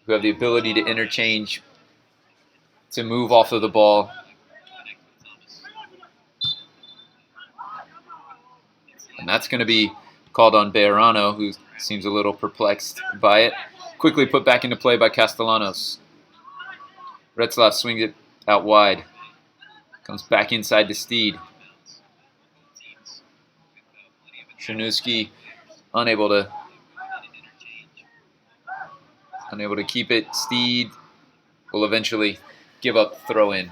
who have the ability to interchange, to move off of the ball. And that's going to be called on Bejarano, who seems a little perplexed by it. Quickly put back into play by Castellanos. Retzlaff swings it out wide. Comes back inside to Steed. Shanuski unable to keep it. Steed will eventually give up the throw in.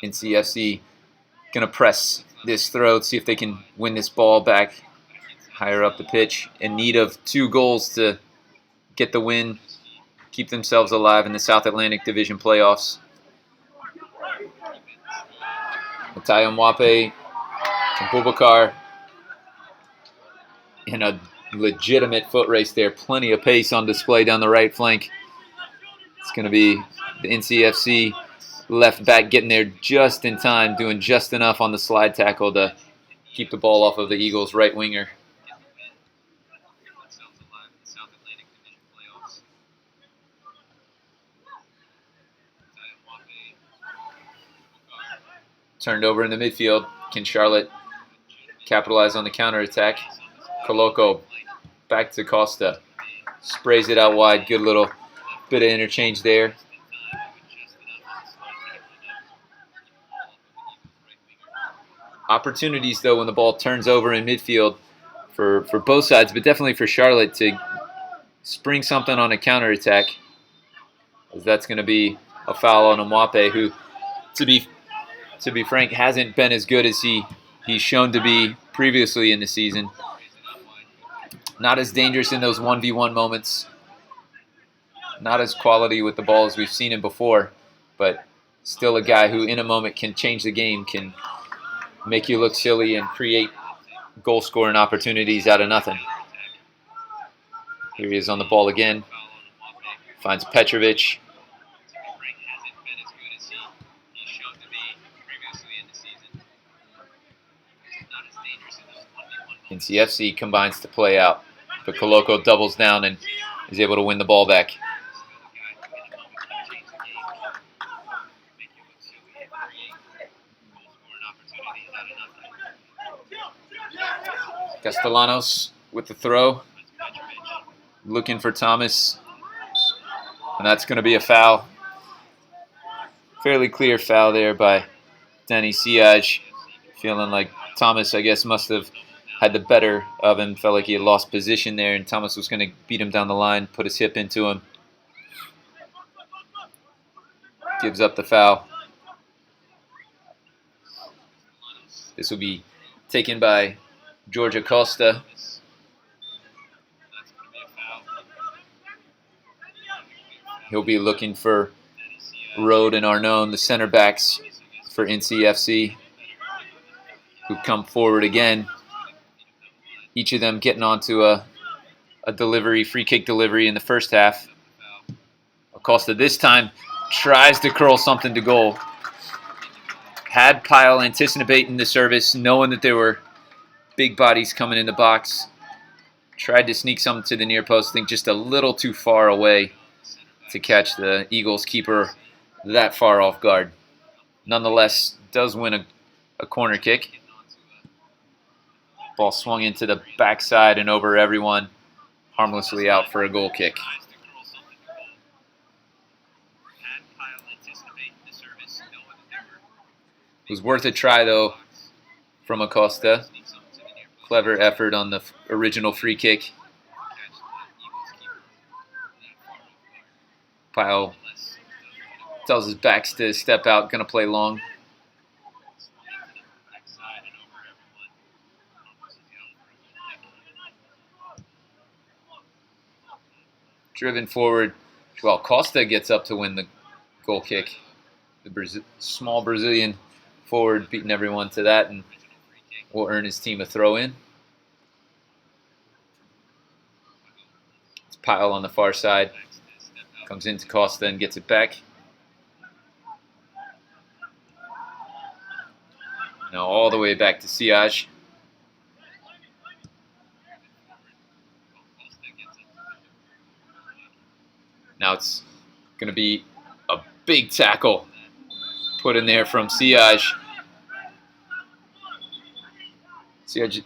NCFC going to press this throw, see if they can win this ball back higher up the pitch, in need of 2 goals to get the win, keep themselves alive in the South Atlantic Division playoffs. Matayo Mwape and Boubacar in a legitimate foot race there. Plenty of pace on display down the right flank. It's going to be the NCFC left back getting there just in time, doing just enough on the slide tackle to keep the ball off of the Eagles' right winger. Turned over in the midfield. Can Charlotte capitalize on the counterattack? Coloco back to Costa. Sprays it out wide. Good little bit of interchange there. Opportunities, though, when the ball turns over in midfield for both sides, but definitely for Charlotte to spring something on a counterattack. As that's going to be a foul on Mwape, who, to be frank, hasn't been as good as he's shown to be previously in the season. Not as dangerous in those 1v1 moments. Not as quality with the ball as we've seen him before, but still a guy who in a moment can change the game, can make you look silly and create goal-scoring opportunities out of nothing. Here he is on the ball again. Finds Petrovic. NCFC combines to play out, but Coloco doubles down and is able to win the ball back. Castellanos with the throw, looking for Thomas, and that's going to be a foul. Fairly clear foul there by Danny Siaj, feeling like Thomas, I guess, must have had the better of him, felt like he had lost position there, and Thomas was going to beat him down the line, put his hip into him. Gives up the foul. This will be taken by George Acosta. He'll be looking for Rode and Arnone, the center backs for NCFC, who come forward again. Each of them getting onto a delivery, free kick delivery in the first half. Acosta this time tries to curl something to goal. Had Pyle anticipating the service, knowing that there were big bodies coming in the box. Tried to sneak something to the near post, I think just a little too far away to catch the Eagles keeper that far off guard. Nonetheless, does win a corner kick. Ball swung into the backside and over everyone, harmlessly out for a goal kick. It was worth a try, though, from Acosta. Clever effort on the original free kick. Pyle tells his backs to step out, going to play long. Driven forward. Well, Costa gets up to win the goal kick. The small Brazilian forward beating everyone to that and will earn his team a throw-in. It's Pyle on the far side. Comes into Costa and gets it back. Now all the way back to Siaj. Now it's going to be a big tackle put in there from Siaj. Siaj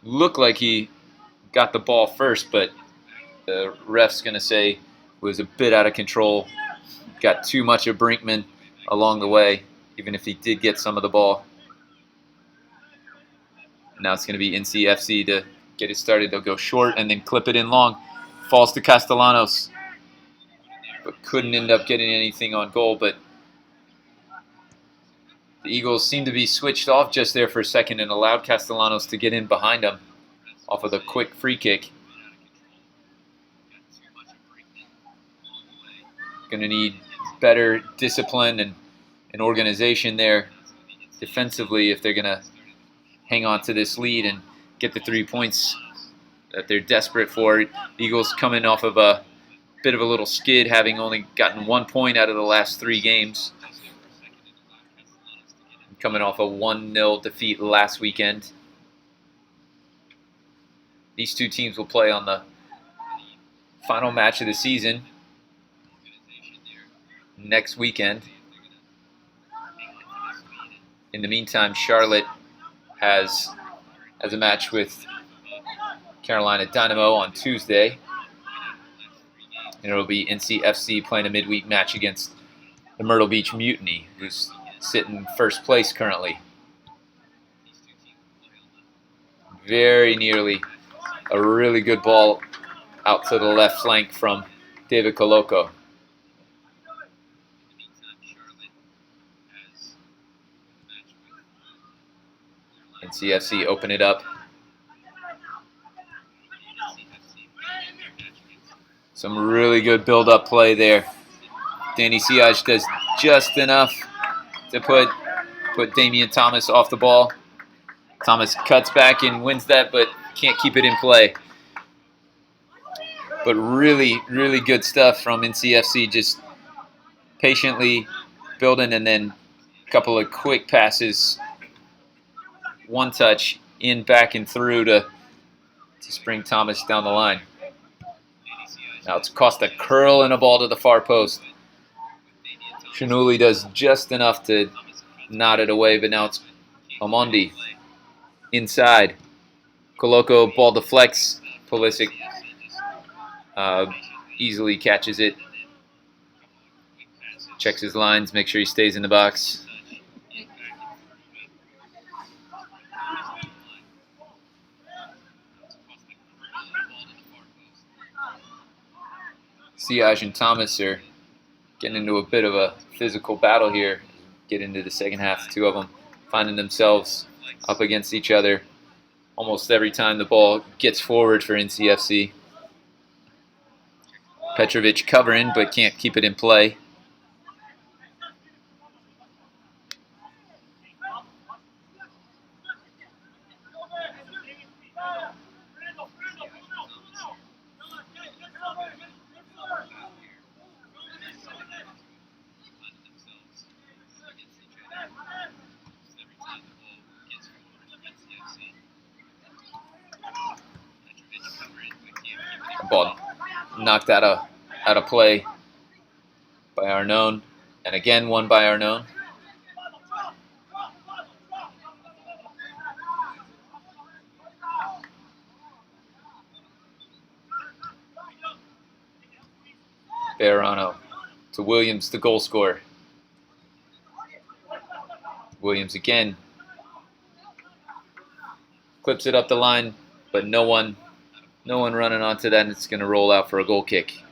looked like he got the ball first, but the ref's going to say was a bit out of control. Got too much of Brinkman along the way, even if he did get some of the ball. Now it's going to be NCFC to get it started. They'll go short and then clip it in long. Falls to Castellanos, but couldn't end up getting anything on goal. But the Eagles seemed to be switched off just there for a second and allowed Castellanos to get in behind them off of the quick free kick. Going to need better discipline and organization there defensively if they're going to hang on to this lead and get the 3 points that they're desperate for. Eagles coming off of a bit of a little skid, having only gotten 1 point out of the last 3 games. Coming off a 1-0 defeat last weekend. These two teams will play on the final match of the season next weekend. In the meantime, Charlotte has a match with Carolina Dynamo on Tuesday. And it'll be NCFC playing a midweek match against the Myrtle Beach Mutiny, who's sitting first place currently. Very nearly a really good ball out to the left flank from David Coloco. NCFC open it up. Some really good build-up play there. Danny Siaj does just enough to put Damian Thomas off the ball. Thomas cuts back and wins that, but can't keep it in play. But really, really good stuff from NCFC, just patiently building and then a couple of quick passes, one touch, in, back, and through to spring Thomas down the line. Now it's Costa curling a ball to the far post. Shanuli does just enough to nod it away, but now it's Omondi inside. Coloco, ball deflects. Pulisic easily catches it. Checks his lines, make sure he stays in the box. Siaj and Thomas are getting into a bit of a physical battle here. Get into the second half, the two of them finding themselves up against each other almost every time the ball gets forward for NCFC. Petrovic covering, but can't keep it in play. Ball knocked out of play by Arnone, and again won by Arnone. Bejarano to Williams, the goal scorer. Williams again clips it up the line, but no one running onto that, and it's going to roll out for a goal kick.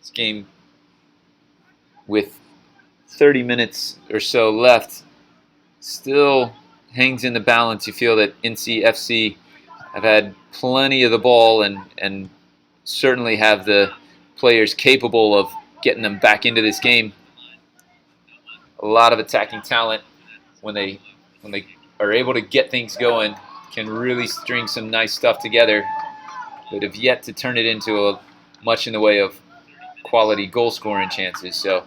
This game, with 30 minutes or so left, still hangs in the balance. You feel that NCFC have had plenty of the ball and certainly have the players capable of getting them back into this game. A lot of attacking talent when they are able to get things going, can really string some nice stuff together. but have yet to turn it into much in the way of quality goal scoring chances. So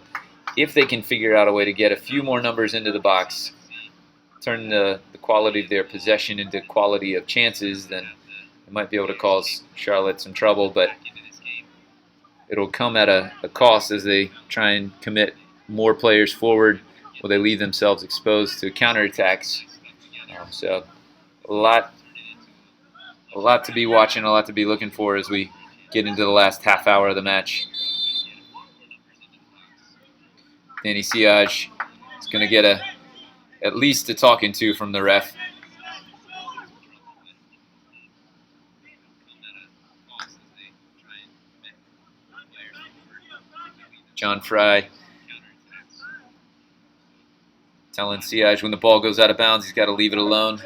if they can figure out a way to get a few more numbers into the box, turn the quality of their possession into quality of chances, then they might be able to cause Charlotte some trouble. But it'll come at a cost as they try and commit more players forward, or they leave themselves exposed to counterattacks. So a lot to be watching, a lot to be looking for as we get into the last half hour of the match. Danny Siage is going to get at least a talking to from the ref. John Fry telling Siage when the ball goes out of bounds, he's got to leave it alone.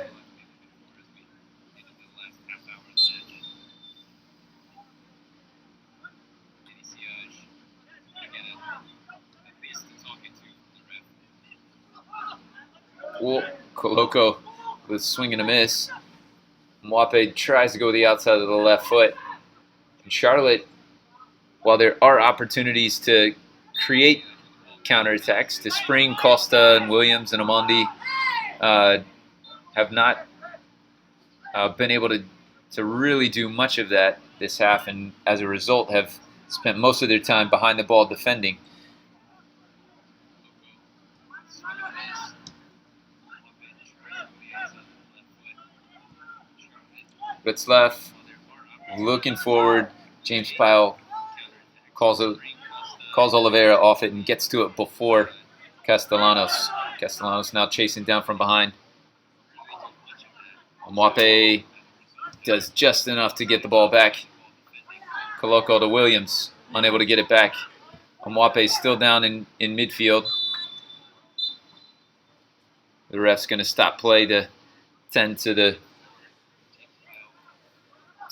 Whoa, Koloko with swing and a miss. Mwape tries to go the outside of the left foot. And Charlotte, while there are opportunities to create counterattacks, to spring Costa and Williams and Amondi, have not been able to really do much of that this half, and as a result have spent most of their time behind the ball defending. Ritzlaff looking forward. James Pyle calls Oliveira off it and gets to it before Castellanos. Castellanos now chasing down from behind. Mwape does just enough to get the ball back. Koloko to Williams, unable to get it back. Mwape still down in midfield. The ref's going to stop play to tend to the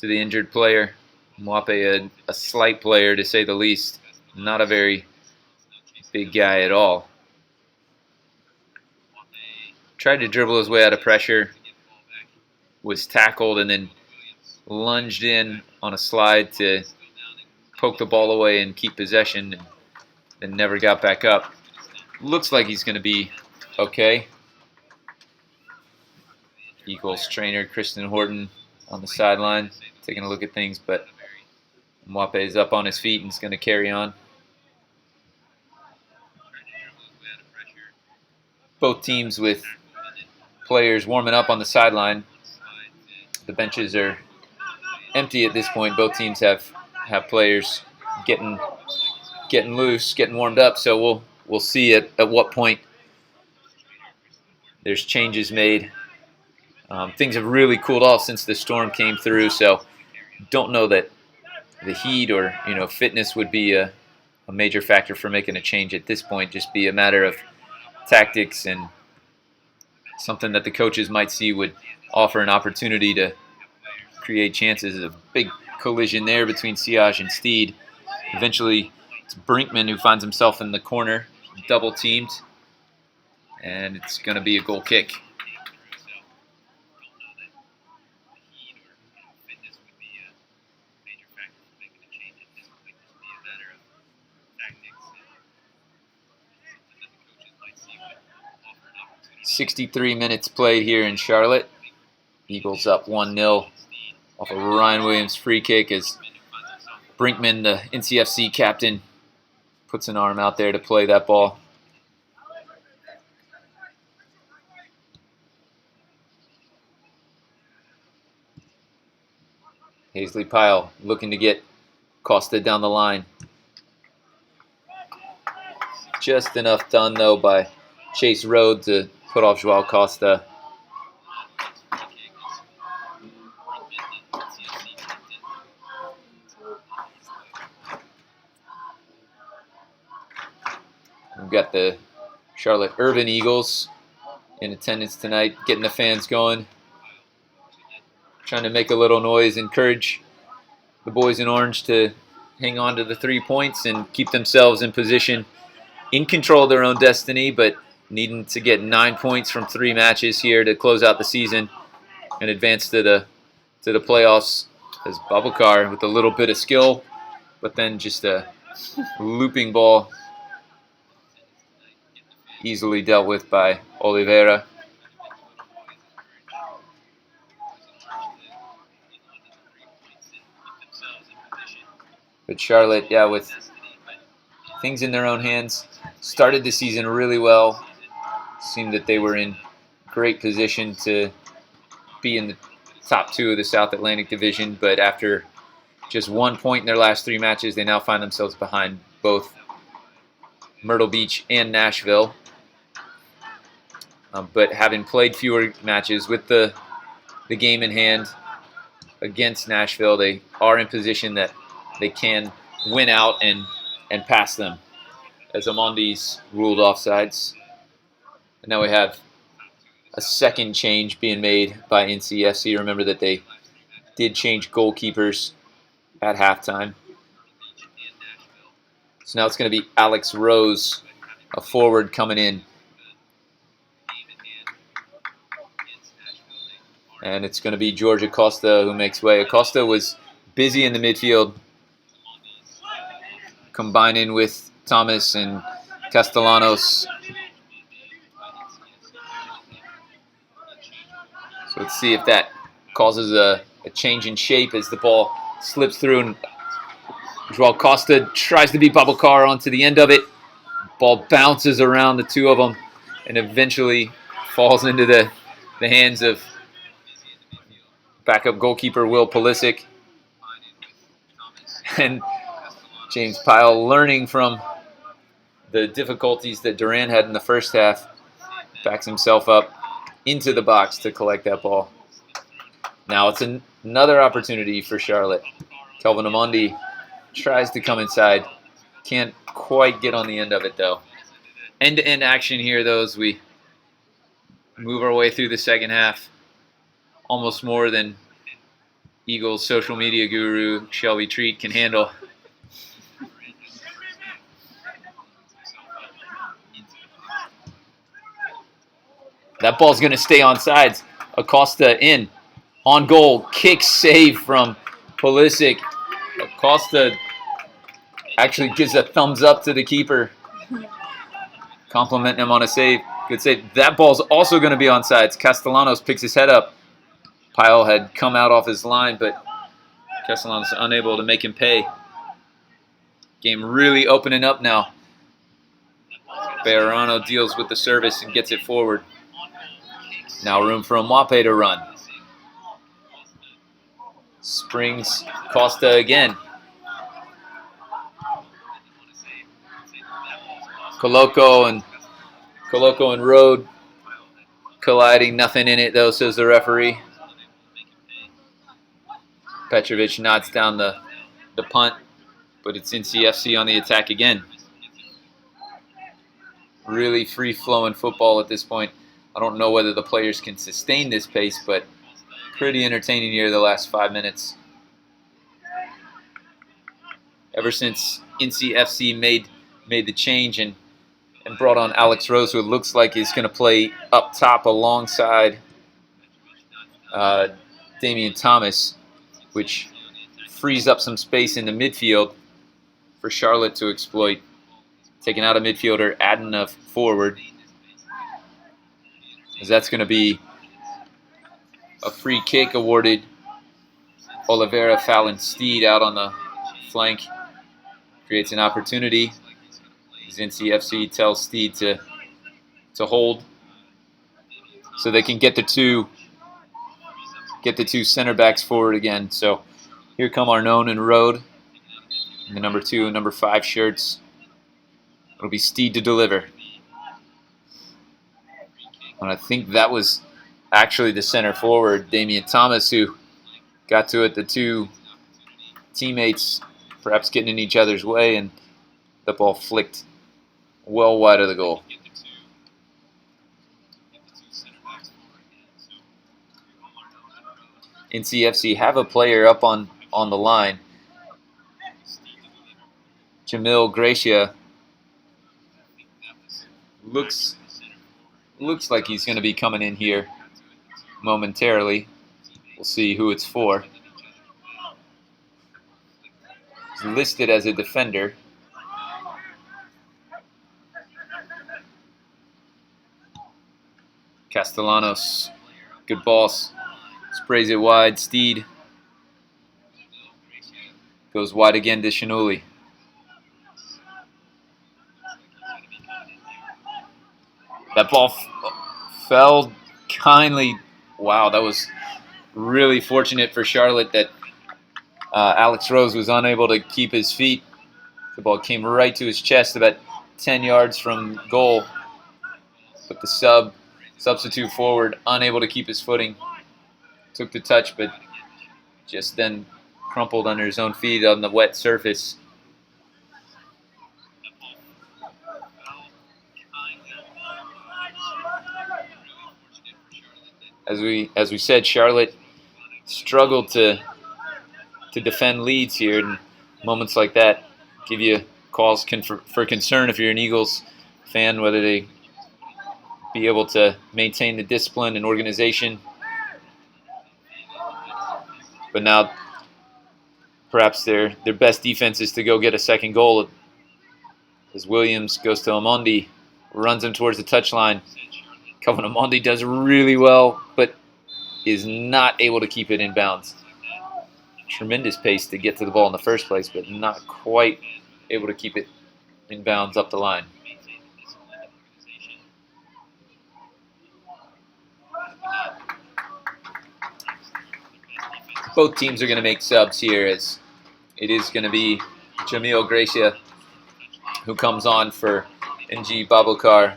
injured player. Mwape, a slight player to say the least. Not a very big guy at all. Tried to dribble his way out of pressure. Was tackled and then lunged in on a slide to poke the ball away and keep possession, and never got back up. Looks like he's going to be okay. Eagles trainer Kristen Horton on the sideline taking a look at things, but Mwape is up on his feet and is going to carry on. Both teams with players warming up on the sideline. The benches are empty at this point. Both teams have players getting loose, getting warmed up. So we'll see at what point there's changes made. Things have really cooled off since the storm came through. So don't know that the heat or fitness would be a major factor for making a change at this point. Just be a matter of tactics and something that the coaches might see would offer an opportunity to create chances. A big collision there between Siage and Steed. Eventually, it's Brinkman who finds himself in the corner, double teamed, and it's going to be a goal kick. .63 minutes played here in Charlotte. Eagles up 1-0 off of Ryan Williams' free kick as Brinkman, the NCFC captain, puts an arm out there to play that ball. Hazley Pyle looking to get Costa down the line. Just enough done, though, by Chase Road to put off Joao Costa. We've got the Charlotte Urban Eagles in attendance tonight, getting the fans going, trying to make a little noise, encourage the boys in orange to hang on to the 3 points and keep themselves in position, in control of their own destiny, but needing to get 9 points from 3 matches here to close out the season and advance to the playoffs as Babacar with a little bit of skill, but then just a looping ball easily dealt with by Oliveira. But Charlotte, yeah, with things in their own hands, started the season really well. Seemed that they were in great position to be in the top 2 of the South Atlantic Division, but after just 1 point in their last 3 matches, they now find themselves behind both Myrtle Beach and Nashville. But having played fewer matches with the game in hand against Nashville, they are in position that they can win out and pass them, as Amondi's ruled offsides. And now we have a second change being made by NCFC. Remember that they did change goalkeepers at halftime. So now it's going to be Alex Rose, a forward, coming in. And it's going to be George Acosta who makes way. Acosta was busy in the midfield, combining with Thomas and Castellanos. So let's see if that causes a change in shape as the ball slips through. And Joao Costa tries to beat Babacar onto the end of it. Ball bounces around the 2 of them and eventually falls into the hands of backup goalkeeper Will Pulisic. And James Pyle, learning from the difficulties that Duran had in the first half, backs himself up into the box to collect that ball. Now it's another opportunity for Charlotte. Kelvin Amondi tries to come inside. Can't quite get on the end of it, though. End-to-end action here, though, as we move our way through the second half. Almost more than Eagles social media guru Shelby Treat can handle. That ball's going to stay on sides. Acosta in. On goal. Kick save from Pulisic. Acosta actually gives a thumbs up to the keeper. Complimenting him on a save. Good save. That ball's also going to be on sides. Castellanos picks his head up. Pyle had come out off his line, but Castellanos unable to make him pay. Game really opening up now. Bejarano deals with the service and gets it forward. Now room for Mwape to run. Springs Costa again. Coloco and Rode colliding. Nothing in it, though, says the referee. Petrovic nods down the punt, but it's NCFC on the attack again. Really free-flowing football at this point. I don't know whether the players can sustain this pace, but pretty entertaining here the last 5 minutes. Ever since NCFC made the change and brought on Alex Rose, who looks like he's going to play up top alongside Damian Thomas, which frees up some space in the midfield for Charlotte to exploit. Taking out a midfielder, adding a forward. As that's going to be a free kick awarded. Oliveira fouling Steed out on the flank. Creates an opportunity. As NCFC tells Steed to hold, so they can get the two center backs forward again. So here come Arnone and Rode in the number 2 and number 5 shirts. It'll be Steed to deliver. And I think that was actually the center forward, Damian Thomas, who got to it. The 2 teammates perhaps getting in each other's way, and the ball flicked well wide of the goal. NCFC have a player up on the line. Jamil Gracia looks like he's going to be coming in here momentarily. We'll see who it's for. listed as a defender. Castellanos, good balls, sprays it wide. Steed goes wide again to Shinuli. That ball fell kindly. Wow, that was really fortunate for Charlotte that Alex Rose was unable to keep his feet. The ball came right to his chest about 10 yards from goal. But the substitute forward, unable to keep his footing, took the touch, but just then crumpled under his own feet on the wet surface. As we said, Charlotte struggled to defend leads here, and moments like that give you cause for concern if you're an Eagles fan, whether they be able to maintain the discipline and organization. But now perhaps their best defense is to go get a second goal, as Williams goes to Amondi, runs him towards the touchline. Kelvin Amondi does really well, but is not able to keep it in bounds. Tremendous pace to get to the ball in the first place, but not quite able to keep it in bounds up the line. Both teams are going to make subs here, as it is going to be Jamil Gracia who comes on for NG Babukar,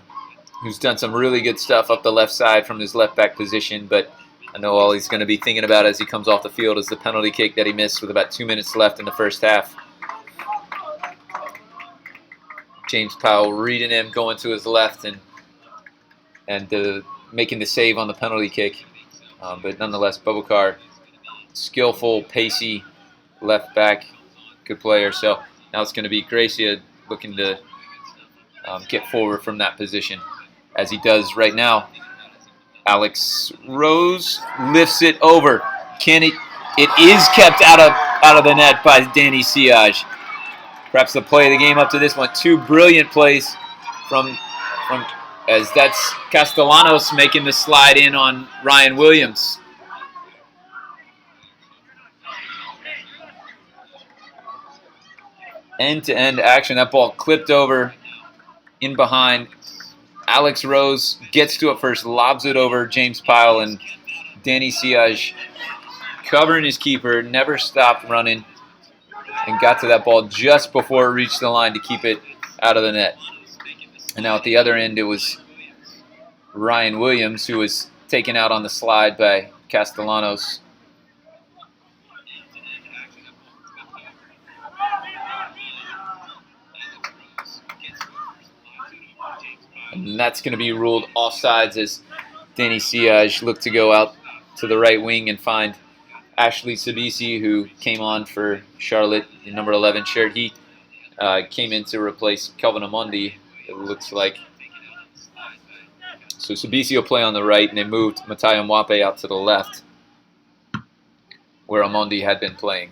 who's done some really good stuff up the left side from his left back position, but I know all he's going to be thinking about as he comes off the field is the penalty kick that he missed with about 2 minutes left in the first half. James Powell reading him, going to his left, and making the save on the penalty kick. But nonetheless, Babukar, skillful, pacey left back, good player. So now it's going to be Gracia looking to get forward from that position, as he does right now. Alex Rose lifts it over. It is kept out of the net by Danny Siage. Perhaps the play of the game up to this one. Two brilliant plays from as that's Castellanos making the slide in on Ryan Williams. End-to-end action. That ball clipped over in behind. Alex Rose gets to it first, lobs it over James Pyle, and Danny Siage covering his keeper, never stopped running, and got to that ball just before it reached the line to keep it out of the net. And now at the other end, it was Ryan Williams who was taken out on the slide by Castellanos. And that's going to be ruled offsides as Danny Siage looked to go out to the right wing and find Ashley Sabisi, who came on for Charlotte in number 11 shirt. He came in to replace Kelvin Amondi, it looks like. So Sabisi will play on the right, and they moved Matayo Mwape out to the left, where Amondi had been playing.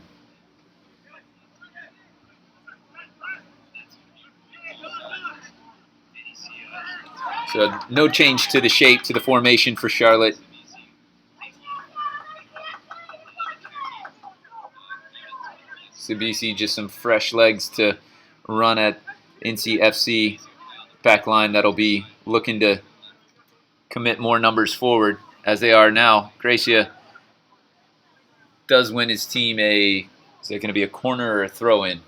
So no change to the shape, to the formation for Charlotte. Sabisi just some fresh legs to run at NCFC back line that'll be looking to commit more numbers forward as they are now. Gracia does win his team is it going to be a corner or a throw-in?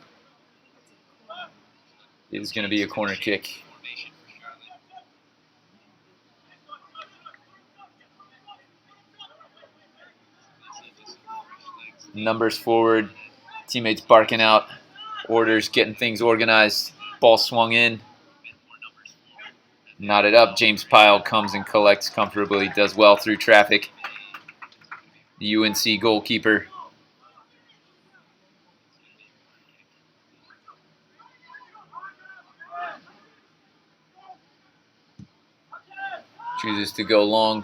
It is going to be a corner kick. Numbers forward, teammates barking out orders, getting things organized. Ball swung in, knotted up. James Pyle comes and collects comfortably, does well through traffic. The UNC goalkeeper. Chooses to go long.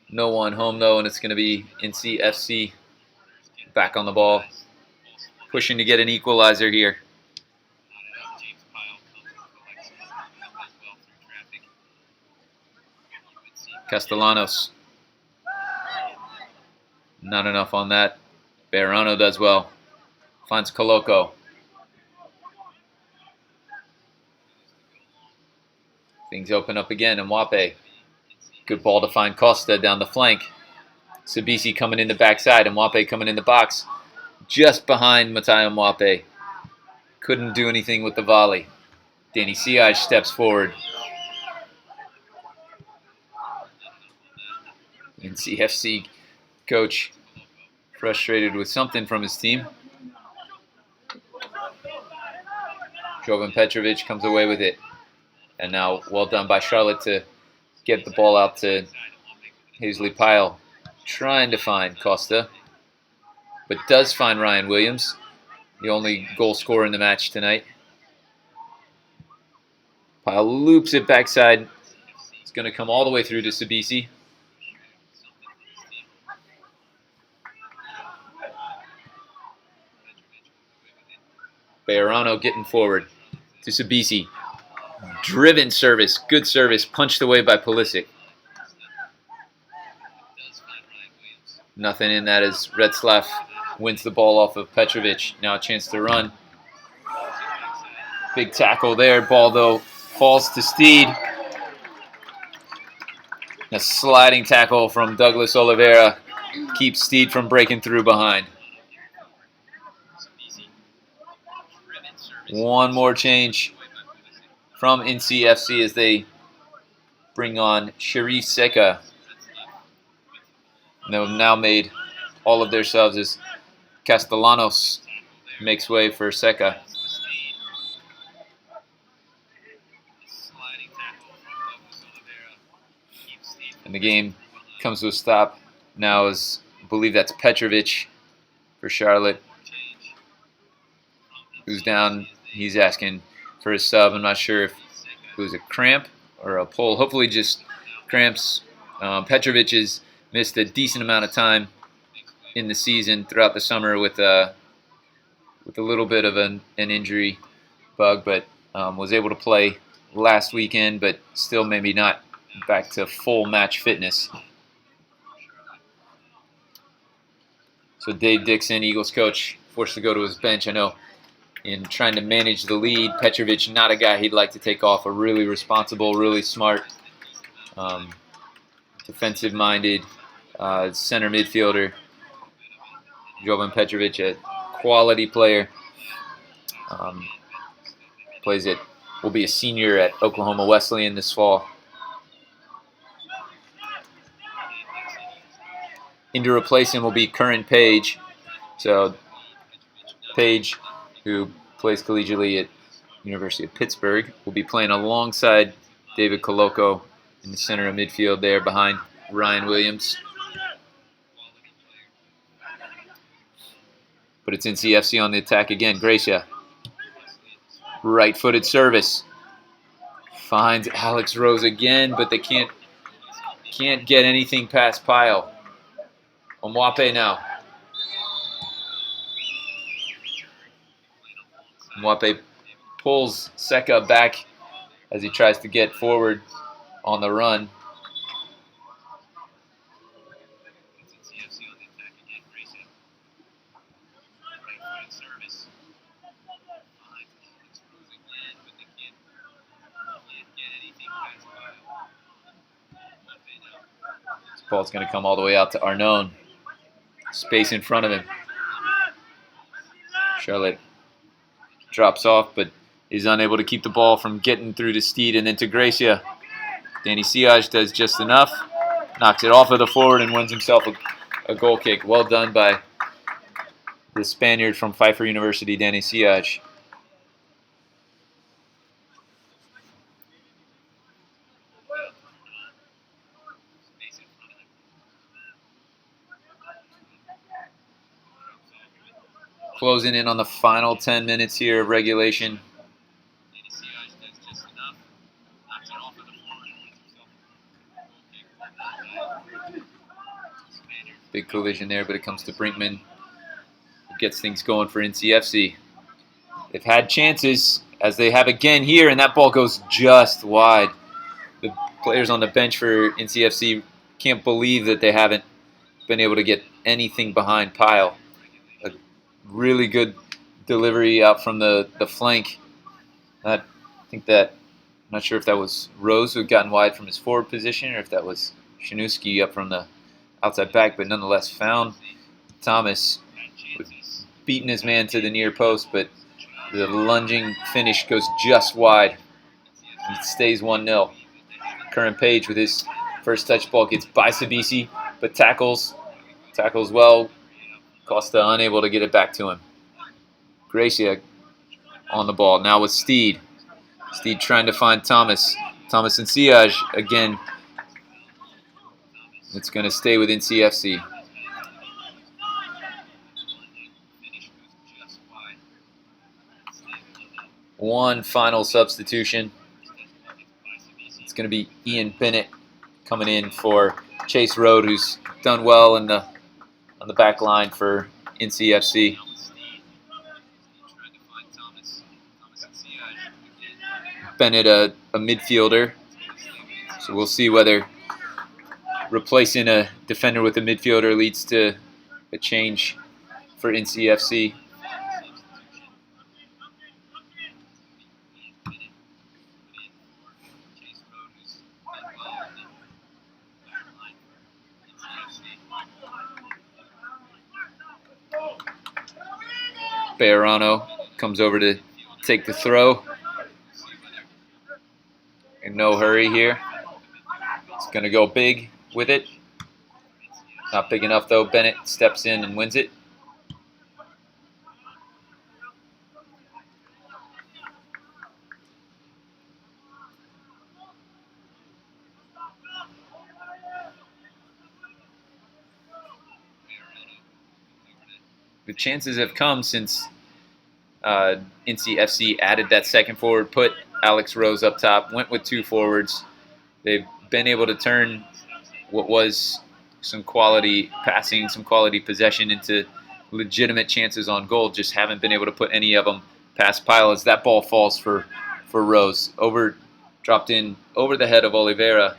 No one home though, and it's going to be NCFC back on the ball. pushing to get an equalizer here. Castellanos. Not enough on that. Bejarano does well. Finds Coloco. Things open up again. And Mwape. Good ball to find Costa down the flank. Sabisi coming in the backside. And Mwape coming in the box. Just behind Matayo Mwape. Couldn't do anything with the volley. Danny Siaj steps forward. And CFC coach frustrated with something from his team. Jovan Petrovic comes away with it. And now well done by Charlotte to get the ball out to Hazley Pyle. Trying to find Costa. But does find Ryan Williams. The only goal scorer in the match tonight. Pyle loops it backside. It's going to come all the way through to Sabisi. Bejarano getting forward to Sabisi. Driven service. Good service. Punched away by Pulisic. Nothing in that as Retzlaff wins the ball off of Petrovic. Now a chance to run. Big tackle there. Ball, though, falls to Steed. A sliding tackle from Douglas Oliveira keeps Steed from breaking through behind. One more change from NCFC as they bring on Sharif Seka. They've now made all of their subs as Castellanos makes way for Seka. And the game comes to a stop now as I believe that's Petrovic for Charlotte, who's down. He's asking for his sub. I'm not sure if it was a cramp or a pull. Hopefully just cramps. Petrovic has missed a decent amount of time in the season throughout the summer with a little bit of an injury bug, but was able to play last weekend, but still maybe not back to full match fitness. So Dave Dixon, Eagles coach, forced to go to his bench. I know in trying to manage the lead, Petrovic, not a guy he'd like to take off. A really responsible, really smart, defensive-minded center midfielder. Jovan Petrovic, a quality player. Will be a senior at Oklahoma Wesleyan this fall. In to replace him will be Curran Page. So Page, who plays collegiately at University of Pittsburgh, will be playing alongside David Coloco in the center of midfield there behind Ryan Williams. But it's NCFC on the attack again. Gracia. Right-footed service. Finds Alex Rose again, but they can't get anything past Pyle. Mwape now. Mwape pulls Seka back as he tries to get forward on the run. This ball's going to come all the way out to Arnone. Space in front of him. Charlotte drops off, but is unable to keep the ball from getting through to Steed and then to Gracia. Danny Siaj does just enough. Knocks it off of the forward and wins himself a goal kick. Well done by the Spaniard from Pfeiffer University, Danny Siaj. Closing in on the final 10 minutes here of regulation. Big collision there, but it comes to Brinkman. gets things going for NCFC. They've had chances, as they have again here, and that ball goes just wide. The players on the bench for NCFC can't believe that they haven't been able to get anything behind Pyle. A really good delivery out from the flank. I think that, I'm not sure if that was Rose who had gotten wide from his forward position or if that was Shinuski up from the outside back, but nonetheless found Thomas, beating his man to the near post, but the lunging finish goes just wide. It stays 1-0. Curran Page with his first touch ball gets by Sabisi, but tackles well. Costa unable to get it back to him. Gracia on the ball now with Steed. Steed trying to find Thomas. Thomas and Siage again. It's going to stay with NCFC. One final substitution. It's going to be Ian Bennett coming in for Chase Road, who's done well on the back line for NCFC. Bennett a midfielder, so we'll see whether replacing a defender with a midfielder leads to a change for NCFC. Bejarano comes over to take the throw. In no hurry here. It's going to go big with it. Not big enough though. Bennett steps in and wins it. The chances have come since NCFC added that second forward, put Alex Rose up top, went with two forwards. They've been able to turn what was some quality passing, some quality possession into legitimate chances on goal. Just haven't been able to put any of them past Pyle as that ball falls for Rose. Dropped in over the head of Oliveira.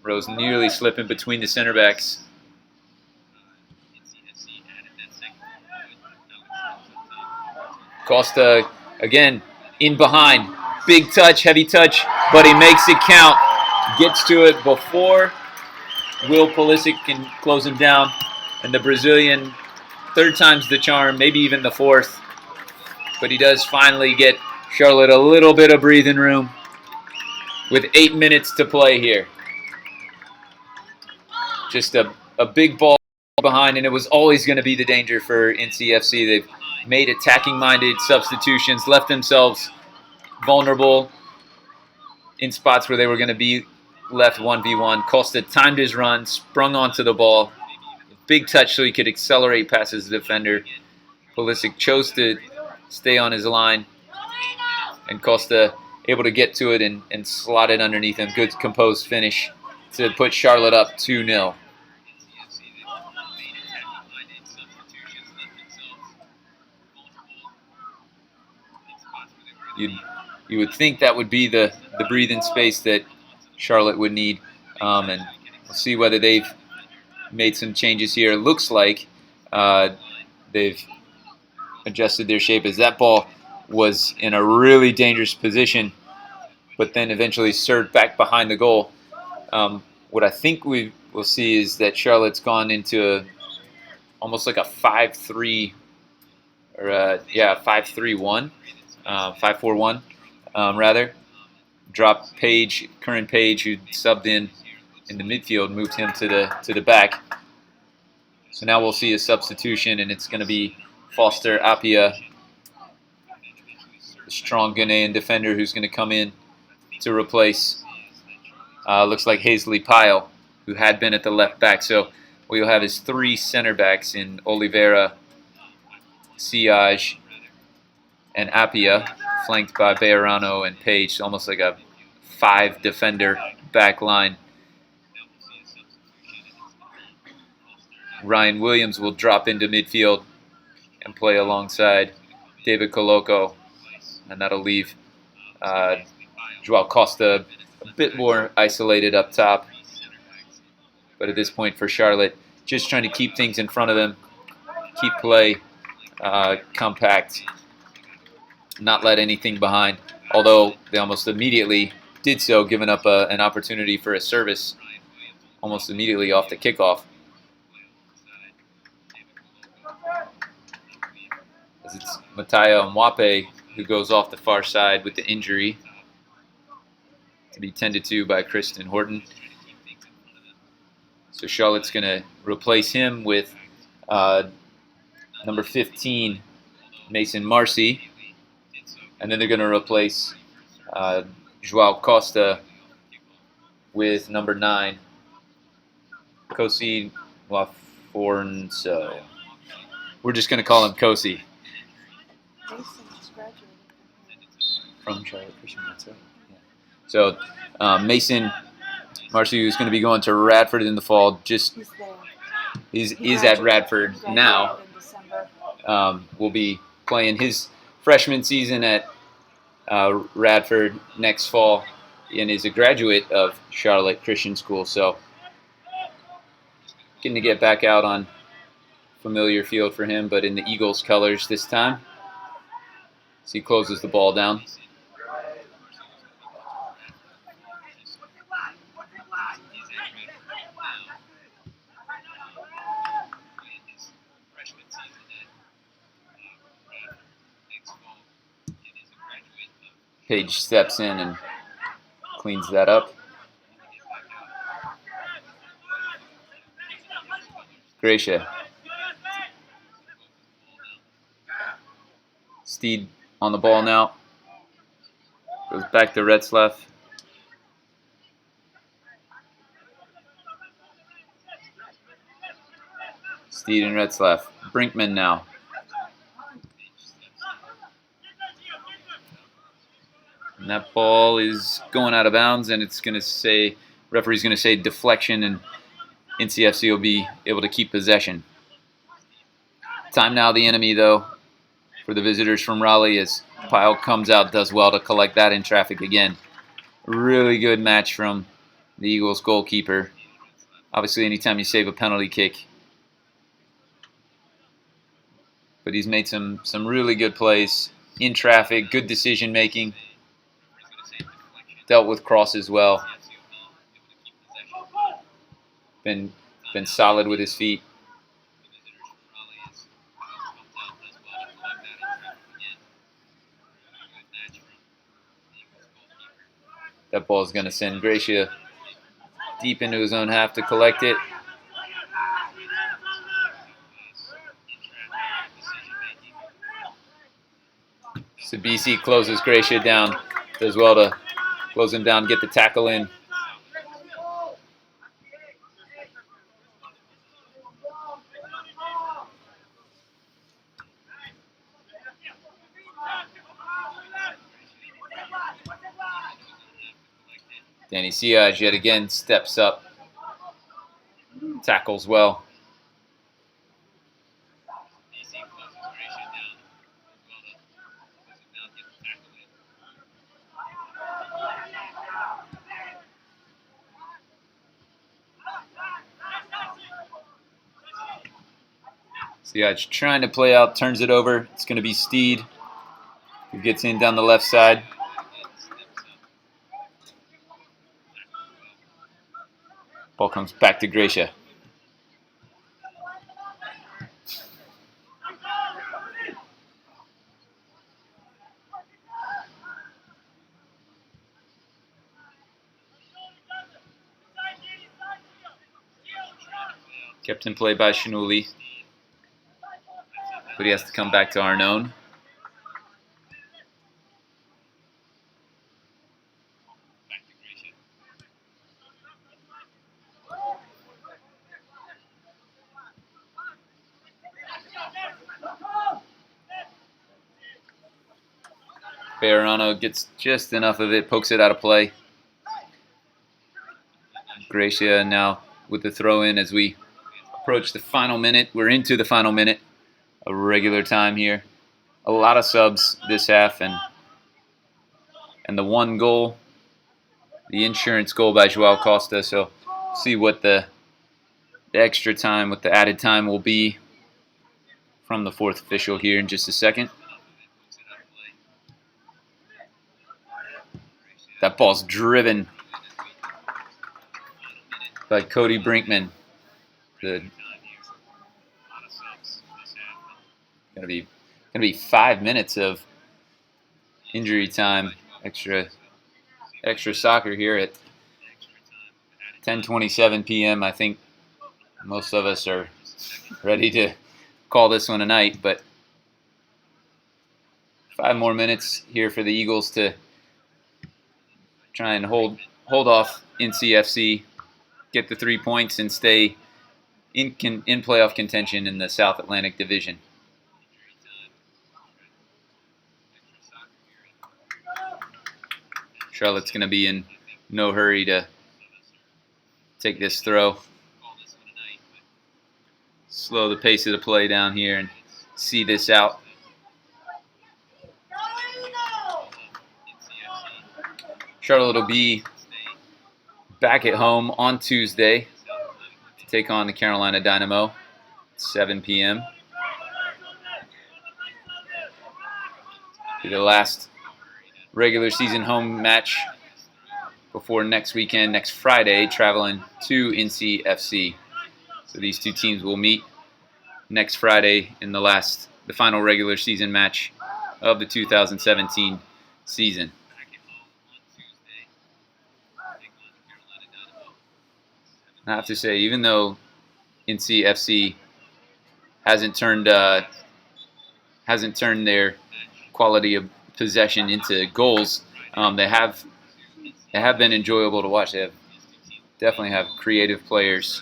Rose nearly slipping between the center backs. Costa again in behind. Big touch, heavy touch, but he makes it count. Gets to it before Will Pulisic can close him down. And the Brazilian, third time's the charm, maybe even the fourth. But he does finally get Charlotte a little bit of breathing room with 8 minutes to play here. Just a big ball behind, and it was always going to be the danger for NCFC. They've made attacking-minded substitutions, left themselves vulnerable in spots where they were going to be left 1v1. Costa timed his run, sprung onto the ball. Big touch so he could accelerate past his defender. Pulisic chose to stay on his line, and Costa able to get to it and slot it underneath him. Good composed finish to put Charlotte up 2-0. You would think that would be the breathing space that Charlotte would need, and we'll see whether they've made some changes here. It looks like they've adjusted their shape as that ball was in a really dangerous position, but then eventually served back behind the goal. What I think we will see is that Charlotte's gone into almost like a 5-3 or 5-3-1, 5-4-1 rather. Dropped Page, Curran Page, who subbed in the midfield, moved him to the back. So now we'll see a substitution, and it's going to be Foster Apia, the strong Ghanaian defender who's going to come in to replace, looks like Hazley Pyle, who had been at the left back. So what you'll have is three center backs in Oliveira, Siage, and Apia, flanked by Bejarano and Page, almost like a 5-defender back line. Ryan Williams will drop into midfield and play alongside David Coloco, and that'll leave Joao Costa a bit more isolated up top. But at this point for Charlotte, just trying to keep things in front of them, keep play compact, not let anything behind, although they almost immediately did so, giving up an opportunity for a service almost immediately off the kickoff. As it's Mataya Mwape who goes off the far side with the injury to be tended to by Kristen Horton. So Charlotte's going to replace him with number 15, Mason Marcy. And then they're going to replace Joao Costa with number 9, Kosi Wafornso. We're just going to call him Kosi. From Charlotte Christian, that's right. Yeah. So Mason Marcy is going to be going to Radford in the fall. He's at Radford now. Will be playing his freshman season at Radford next fall, and is a graduate of Charlotte Christian School. So getting to get back out on familiar field for him, but in the Eagles colors this time. So he closes the ball down. Page steps in and cleans that up. Gracia. Steed on the ball now. Goes back to Retzlaff. Steed and Retzlaff. Brinkman now. And that ball is going out of bounds, and it's going to say, referee's going to say deflection, and NCFC will be able to keep possession. Time now the enemy, though, for the visitors from Raleigh, as Pyle comes out, does well to collect that in traffic again. Really good match from the Eagles goalkeeper. Obviously, anytime you save a penalty kick. But he's made some really good plays in traffic, good decision making. Dealt with crosses well. Been solid with his feet. That ball is going to send Gracia deep into his own half to collect it. Sabisi closes Gracia down. Does well to close him down, get the tackle in. Danny Siaj yet again steps up, tackles well. Siaj trying to play out, turns it over. It's going to be Steed who gets in down the left side. Ball comes back to Gracia. Kept in play by Shinuli, but he has to come back to Arnone. Bejarano gets just enough of it, pokes it out of play. Gracia now with the throw in as we approach the final minute. We're into the final minute of regular time here. A lot of subs this half, and the one goal, the insurance goal by Joao Costa. So see what the extra time, what the added time will be from the fourth official here in just a second. That ball's driven by Cody Brinkman. Gonna be 5 minutes of injury time, extra soccer here at 10:27 p.m. I think most of us are ready to call this one a night, but 5 more minutes here for the Eagles to try and hold off NCFC, get the 3 points, and stay in playoff contention in the South Atlantic Division. Charlotte's going to be in no hurry to take this throw. Slow the pace of the play down here and see this out. Charlotte will be back at home on Tuesday to take on the Carolina Dynamo at 7 p.m. Be the last regular season home match before next weekend, next Friday, traveling to NCFC. So these two teams will meet next Friday in the final regular season match of the 2017 season. I have to say, even though NCFC hasn't turned their quality of possession into goals, they have been enjoyable to watch. They definitely have creative players,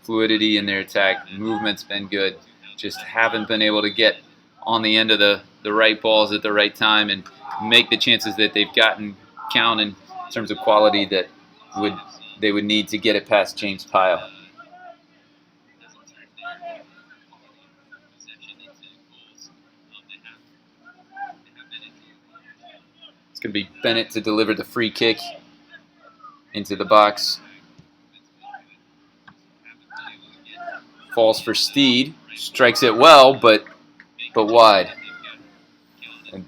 fluidity in their attack, movement's been good. Just haven't been able to get on the end of the right balls at the right time and make the chances that they've gotten count in terms of quality that they would need to get it past James Pyle. It's going to be Bennett to deliver the free kick into the box. Falls for Steed. Strikes it well, but wide. And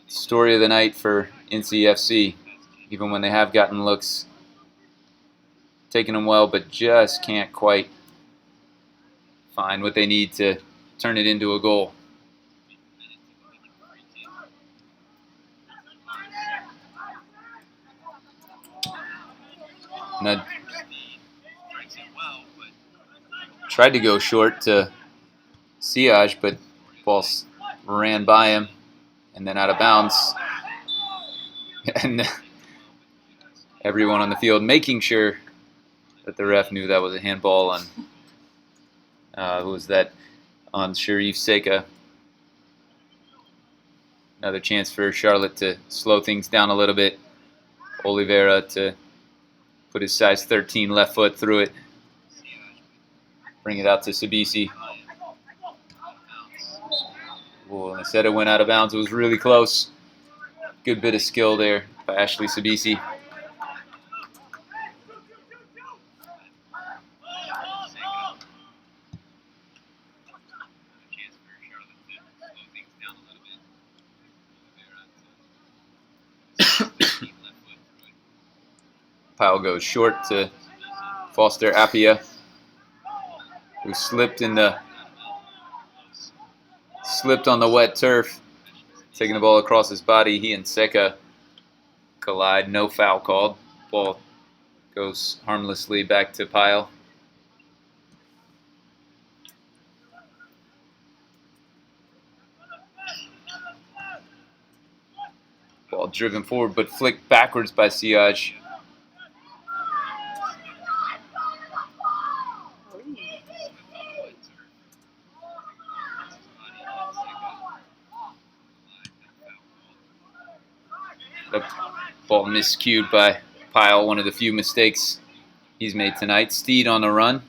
story of the night for NCFC. Even when they have gotten looks, taking them well, but just can't quite find what they need to turn it into a goal. And I tried to go short to Siage, but ball ran by him and then out of bounds. And everyone on the field making sure that the ref knew that was a handball on who was that? On Sharif Seka. Another chance for Charlotte to slow things down a little bit. Oliveira to put his size 13 left foot through it. Bring it out to Sabisi. Oh, I said it went out of bounds. It was really close. Good bit of skill there by Ashley Sabisi. Pyle goes short to Foster Appia, who slipped on the wet turf, taking the ball across his body. He and Seka collide. No foul called. Ball goes harmlessly back to Pyle. Ball driven forward, but flicked backwards by Siage. The ball miscued by Pyle, one of the few mistakes he's made tonight. Steed on the run.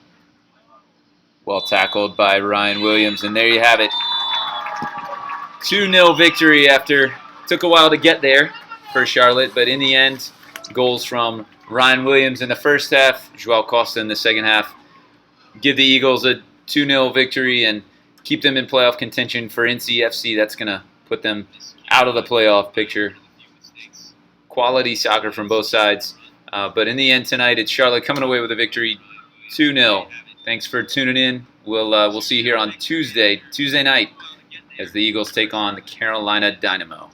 Well tackled by Ryan Williams, and there you have it. 2-0 victory after took a while to get there for Charlotte, but in the end, goals from Ryan Williams in the first half, Joao Costa in the second half, give the Eagles a 2-0 victory and keep them in playoff contention for NCFC. That's going to put them out of the playoff picture. Quality soccer from both sides. But in the end tonight, it's Charlotte coming away with a victory, 2-0. Thanks for tuning in. We'll see you here on Tuesday night, as the Eagles take on the Carolina Dynamo.